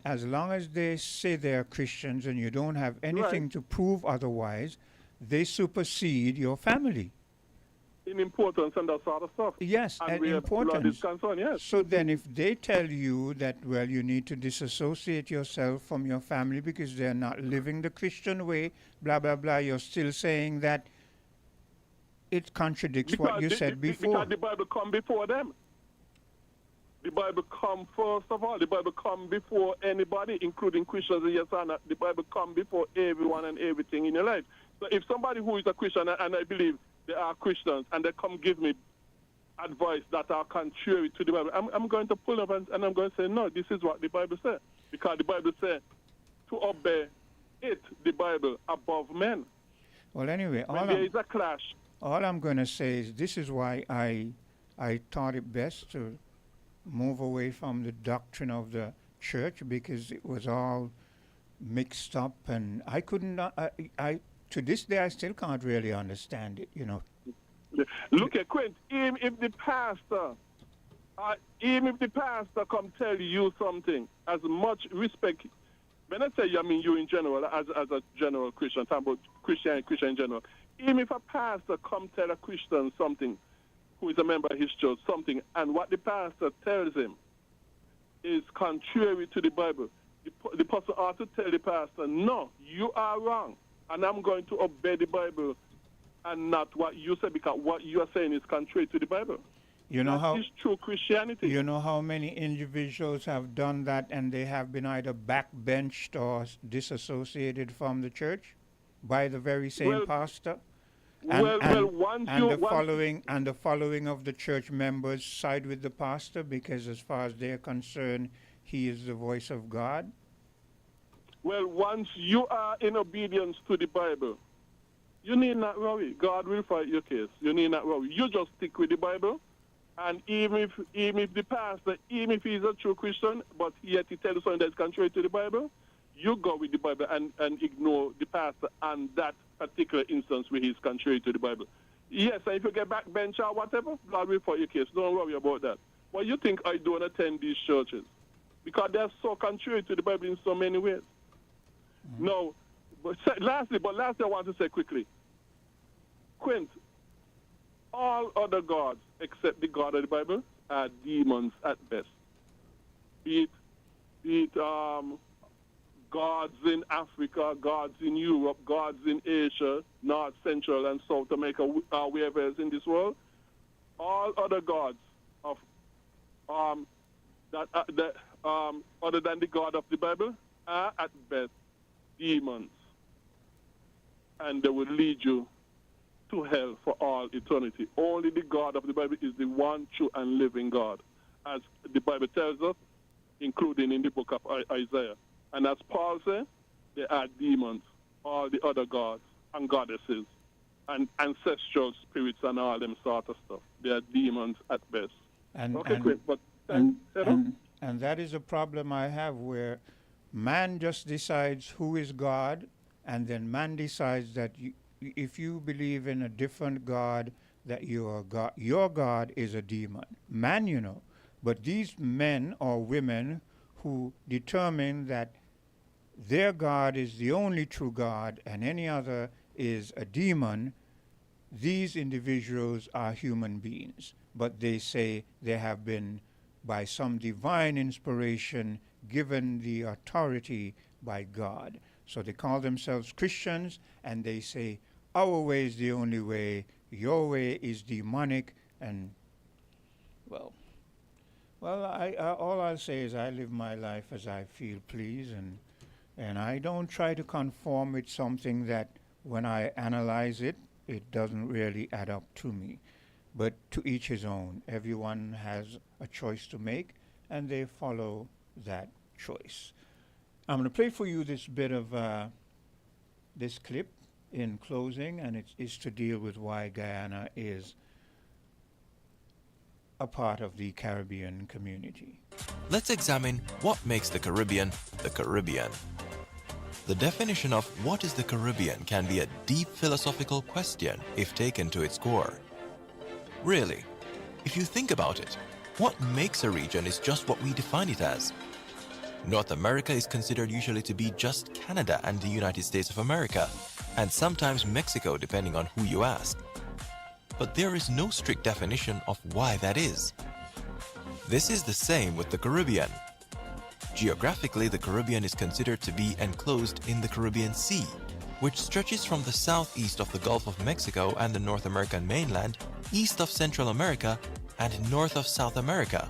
as long as they say they're Christians and you don't have anything to prove otherwise, they supersede your family. In importance and that sort of stuff. Yes, and importance. Concerned, yes. So then if they tell you that, well, you need to disassociate yourself from your family because they're not living the Christian way, blah, blah, blah, you're still saying that it contradicts what you said before. Because the Bible come before them. The Bible come first of all. The Bible come before anybody, including Christians, yes or not. The Bible come before everyone and everything in your life. So if somebody who is a Christian, and I believe they are Christians, and they come give me advice that are contrary to the Bible, I'm going to pull up and I'm going to say, no, this is what the Bible says. Because the Bible says to obey the Bible above men. Well, anyway, when there is a clash. All I'm going to say is this is why I thought it best to move away from the doctrine of the church, because it was all mixed up, and I couldn't, to this day, I still can't really understand it, you know. Look at Quint, even if the pastor come tell you something, as much respect, when I say you, I mean you in general, as a general Christian, talking about Christian in general, even if a pastor come tell a Christian something, who is a member of his church, something, and what the pastor tells him is contrary to the Bible, the pastor ought to tell the pastor, no, you are wrong, and I'm going to obey the Bible and not what you say, because what you are saying is contrary to the Bible. You know how is true Christianity. You know how many individuals have done that, and they have been either backbenched or disassociated from the church by the very same pastor. And the following of the church members side with the pastor, because as far as they're concerned, he is the voice of God. Well, once you are in obedience to the Bible, You need not worry. God will fight your case. You need not worry. You just stick with the Bible. And even if the pastor, even if he's a true Christian, but yet he tells you something that's contrary to the Bible, you go with the Bible and ignore the pastor and that particular instance where he's contrary to the Bible. Yes, and if you get back bench or whatever, God will fight your case. Don't worry about that. What you think I don't attend these churches? Because they're so contrary to the Bible in so many ways. Mm-hmm. No, but lastly, I want to say quickly, Quint, all other gods except the God of the Bible are demons at best. Be it gods in Africa, gods in Europe, gods in Asia, North, Central, and South America, wherever else in this world, all other gods of other than the God of the Bible are at best demons, and they will lead you to hell for all eternity. Only the God of the Bible is the one true and living God, as the Bible tells us, including in the book of Isaiah. And as Paul said, they are demons, all the other gods and goddesses and ancestral spirits and all them sort of stuff. They are demons at best. And that is a problem I have, where man just decides who is God, and then man decides that if you believe in a different God, that your God is a demon. Man, you know. But these men or women who determine that their God is the only true God and any other is a demon, these individuals are human beings. But they say they have been, by some divine inspiration, given the authority by God. So they call themselves Christians, and they say, our way is the only way, your way is demonic, and, well, all I'll say is I live my life as I feel pleased, and I don't try to conform with something that, when I analyze it, it doesn't really add up to me. But to each his own. Everyone has a choice to make, and they follow that choice. I'm going to play for you this bit of this clip in closing, and it is to deal with why Guyana is a part of the Caribbean community. Let's examine what makes the Caribbean the Caribbean. The definition of what is the Caribbean can be a deep philosophical question if taken to its core. Really, if you think about it, what makes a region is just what we define it as. North America is considered usually to be just Canada and the United States of America, and sometimes Mexico depending on who you ask. But there is no strict definition of why that is. This is the same with the Caribbean. Geographically, the Caribbean is considered to be enclosed in the Caribbean Sea, which stretches from the southeast of the Gulf of Mexico and the North American mainland, east of Central America, and north of South America.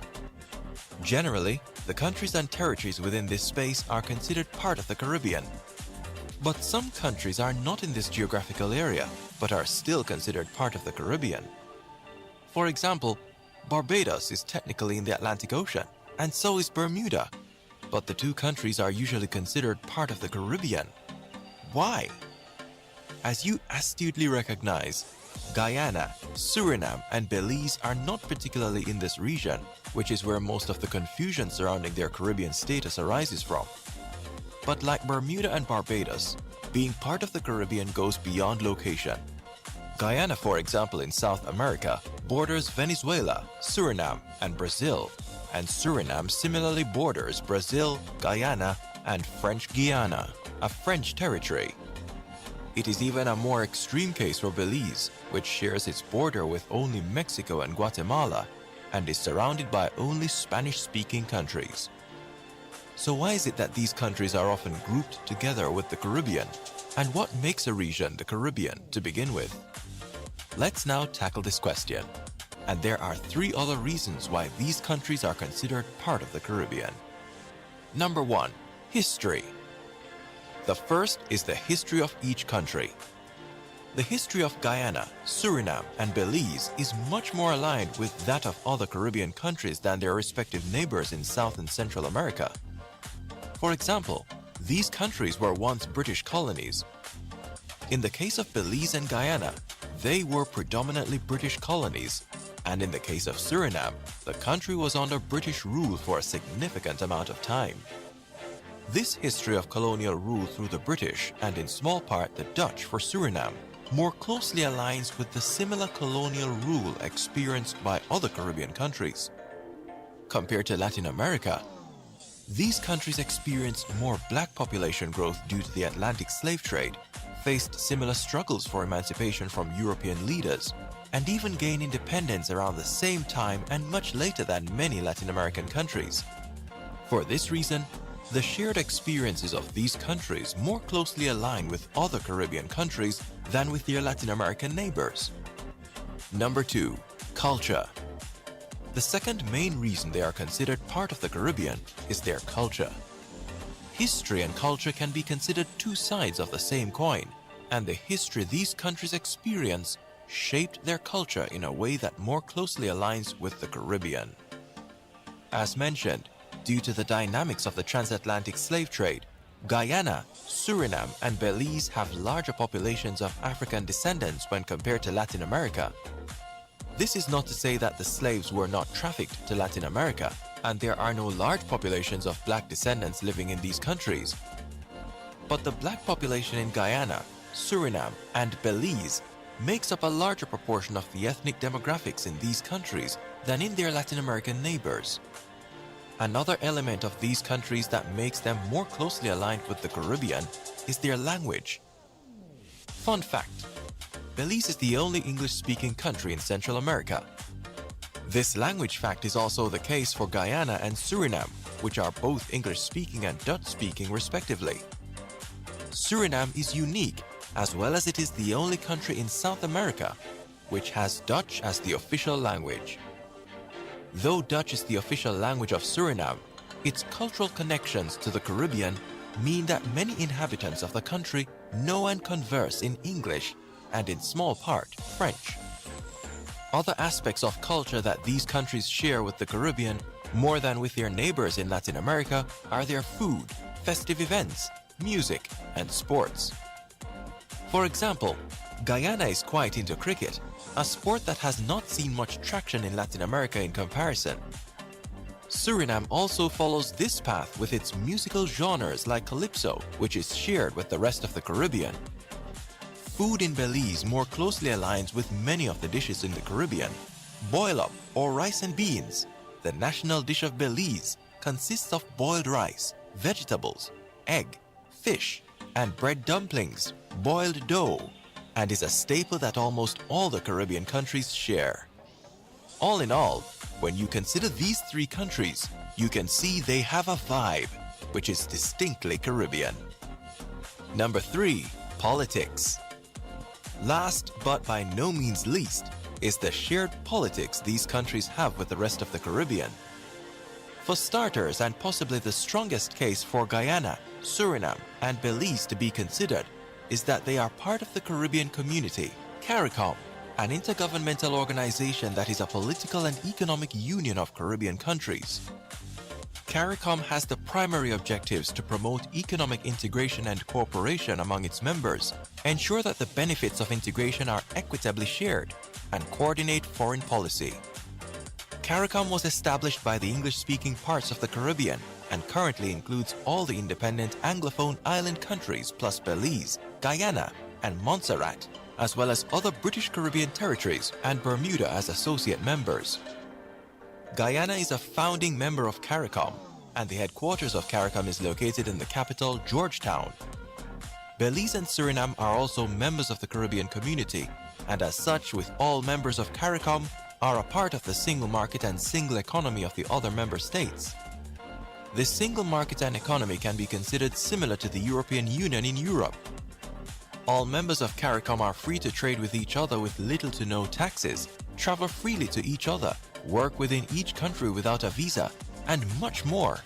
Generally, the countries and territories within this space are considered part of the Caribbean. But some countries are not in this geographical area, but are still considered part of the Caribbean. For example, Barbados is technically in the Atlantic Ocean, and so is Bermuda. But the two countries are usually considered part of the Caribbean. Why? As you astutely recognize, Guyana, Suriname, and Belize are not particularly in this region, which is where most of the confusion surrounding their Caribbean status arises from. But like Bermuda and Barbados, being part of the Caribbean goes beyond location. Guyana, for example, in South America, borders Venezuela, Suriname, and Brazil, and Suriname similarly borders Brazil, Guyana, and French Guiana, a French territory. It is even a more extreme case for Belize, which shares its border with only Mexico and Guatemala, and is surrounded by only Spanish-speaking countries. So why is it that these countries are often grouped together with the Caribbean? And what makes a region the Caribbean to begin with? Let's now tackle this question. And there are three other reasons why these countries are considered part of the Caribbean. Number 1, history. The first is the history of each country. The history of Guyana, Suriname, and Belize is much more aligned with that of other Caribbean countries than their respective neighbors in South and Central America. For example, these countries were once British colonies. In the case of Belize and Guyana, they were predominantly British colonies, and in the case of Suriname, the country was under British rule for a significant amount of time. This history of colonial rule through the British, and in small part the Dutch for Suriname, more closely aligns with the similar colonial rule experienced by other Caribbean countries. Compared to Latin America, these countries experienced more black population growth due to the Atlantic slave trade, faced similar struggles for emancipation from European leaders, and even gained independence around the same time and much later than many Latin American countries. For this reason, the shared experiences of these countries more closely align with other Caribbean countries than with their Latin American neighbors. Number 2. Culture. The second main reason they are considered part of the Caribbean is their culture. History and culture can be considered two sides of the same coin, and the history these countries experience shaped their culture in a way that more closely aligns with the Caribbean. As mentioned, due to the dynamics of the transatlantic slave trade, Guyana, Suriname, and Belize have larger populations of African descendants when compared to Latin America. This is not to say that the slaves were not trafficked to Latin America, and there are no large populations of black descendants living in these countries. But the black population in Guyana, Suriname, and Belize makes up a larger proportion of the ethnic demographics in these countries than in their Latin American neighbors. Another element of these countries that makes them more closely aligned with the Caribbean is their language. Fun fact: Belize is the only English-speaking country in Central America. This language fact is also the case for Guyana and Suriname, which are both English-speaking and Dutch-speaking respectively. Suriname is unique, as well as it is the only country in South America which has Dutch as the official language. Though Dutch is the official language of Suriname, its cultural connections to the Caribbean mean that many inhabitants of the country know and converse in English and in small part French. Other aspects of culture that these countries share with the Caribbean more than with their neighbors in Latin America are their food, festive events, music, and sports. For example, Guyana is quite into cricket, a sport that has not seen much traction in Latin America in comparison. Suriname also follows this path with its musical genres like calypso, which is shared with the rest of the Caribbean. Food in Belize more closely aligns with many of the dishes in the Caribbean. Boil-up, or rice and beans, the national dish of Belize, consists of boiled rice, vegetables, egg, fish, and bread dumplings, boiled dough, and is a staple that almost all the Caribbean countries share. All in all, when you consider these three countries, you can see they have a vibe, which is distinctly Caribbean. Number 3. Politics. Last but by no means least is the shared politics these countries have with the rest of the Caribbean. For starters, and possibly the strongest case for Guyana, Suriname, and Belize to be considered, is that they are part of the Caribbean Community, CARICOM, an intergovernmental organization that is a political and economic union of Caribbean countries. CARICOM has the primary objectives to promote economic integration and cooperation among its members, ensure that the benefits of integration are equitably shared, and coordinate foreign policy. CARICOM was established by the English-speaking parts of the Caribbean and currently includes all the independent Anglophone island countries plus Belize, Guyana, and Montserrat, as well as other British Caribbean territories and Bermuda as associate members. Guyana is a founding member of CARICOM, and the headquarters of CARICOM is located in the capital, Georgetown. Belize and Suriname are also members of the Caribbean community, and as such, with all members of CARICOM, are a part of the single market and single economy of the other member states. This single market and economy can be considered similar to the European Union in Europe. All members of CARICOM are free to trade with each other with little to no taxes, travel freely to each other, work within each country without a visa, and much more.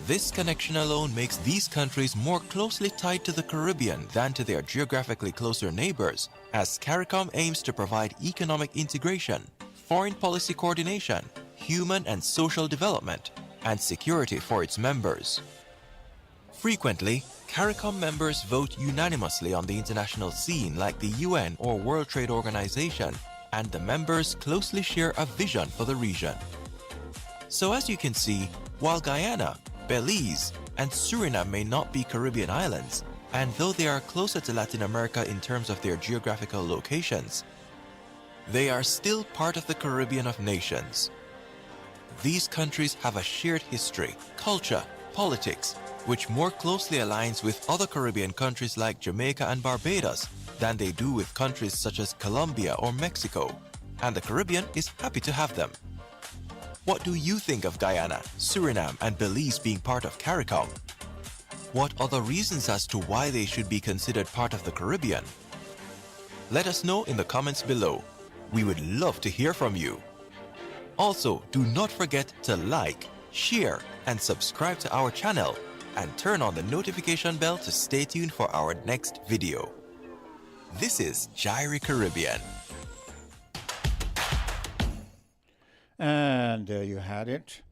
This connection alone makes these countries more closely tied to the Caribbean than to their geographically closer neighbors, as CARICOM aims to provide economic integration, foreign policy coordination, human and social development, and security for its members. Frequently, CARICOM members vote unanimously on the international scene like the UN or World Trade Organization, and the members closely share a vision for the region. So as you can see, while Guyana, Belize, and Suriname may not be Caribbean islands, and though they are closer to Latin America in terms of their geographical locations, they are still part of the Caribbean of nations. These countries have a shared history, culture, politics, which more closely aligns with other Caribbean countries like Jamaica and Barbados than they do with countries such as Colombia or Mexico, and the Caribbean is happy to have them. What do you think of Guyana, Suriname, and Belize being part of CARICOM? What are the reasons as to why they should be considered part of the Caribbean? Let us know in the comments below. We would love to hear from you. Also, do not forget to like, share, and subscribe to our channel, and turn on the notification bell to stay tuned for our next video. This is Gyri Caribbean. And there you had it.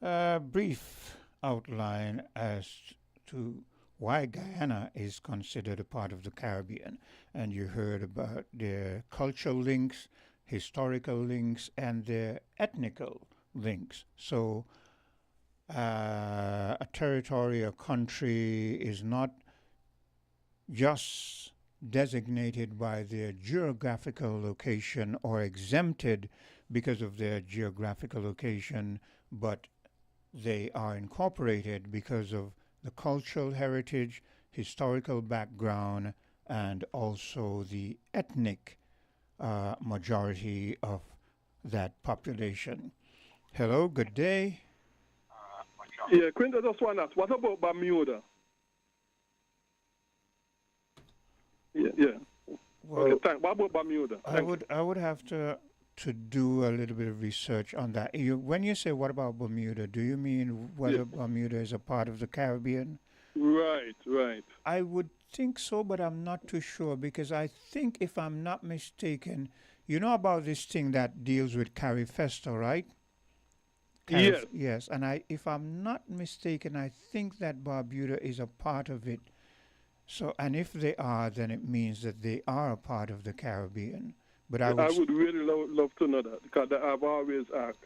A brief outline as to why Guyana is considered a part of the Caribbean. And you heard about their cultural links, historical links, and their ethnical links. So a territory, a country is not just designated by their geographical location or exempted because of their geographical location, but they are incorporated because of the cultural heritage, historical background, and also the ethnic majority of that population. Hello, good day. Yeah, Quinta, just want to ask, what about Bermuda? Yeah. Well, Okay, thanks. What about Bermuda? I would have to do a little bit of research on that. When you say what about Bermuda, do you mean whether Bermuda is a part of the Caribbean? Right. I would think so, but I'm not too sure because I think, if I'm not mistaken, you know about this thing that deals with CARIFESTA, right? Yes. Yes, and if I'm not mistaken, I think that Barbuda is a part of it. So, and if they are, then it means that they are a part of the Caribbean. But I would really love to know that, because I've always asked.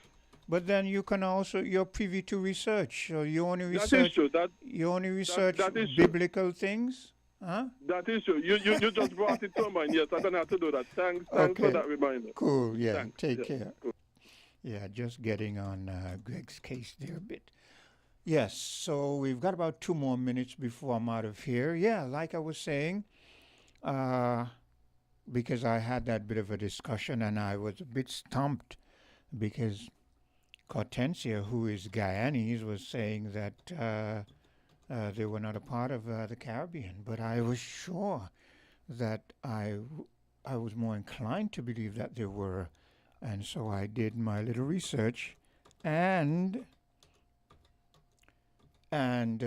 But then you can also, you're privy to research. So you only research. That is true. You only research that is biblical things. Huh? That is true. You just brought it to mind. Yes, I'm gonna have to do that. Thanks for that reminder. Cool. Yeah. Thanks. Take care. Cool. Yeah, just getting on Greg's case there a bit. Yes, so we've got about 2 more minutes before I'm out of here. Yeah, like I was saying, because I had that bit of a discussion and I was a bit stumped because Hortensia, who is Guyanese, was saying that they were not a part of the Caribbean. But I was sure that I was more inclined to believe that they were. And so I did my little research and found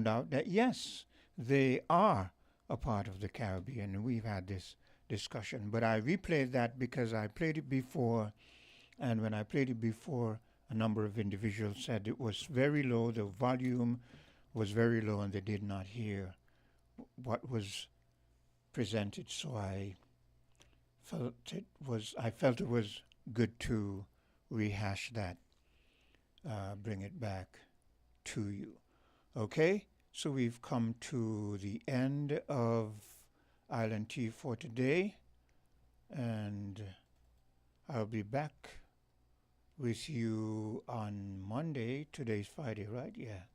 out that yes, they are a part of the Caribbean. And we've had this discussion. But I replayed that because I played it before, and when I played it before, a number of individuals said it was very low, the volume was very low, and they did not hear what was presented. So I felt it was good to rehash that, bring it back to you. Okay, so we've come to the end of Island Tea for today, and I'll be back with you on Monday. Today's Friday, right? Yeah.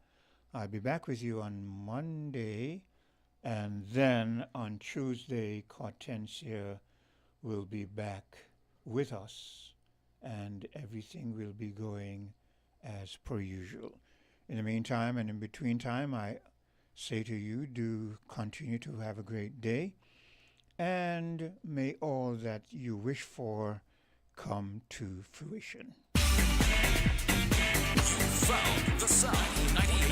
I'll be back with you on Monday, and then on Tuesday, Hortensia will be back with us, and everything will be going as per usual. In the meantime and in between time, I say to you, do continue to have a great day, and may all that you wish for come to fruition. You found the sound 98.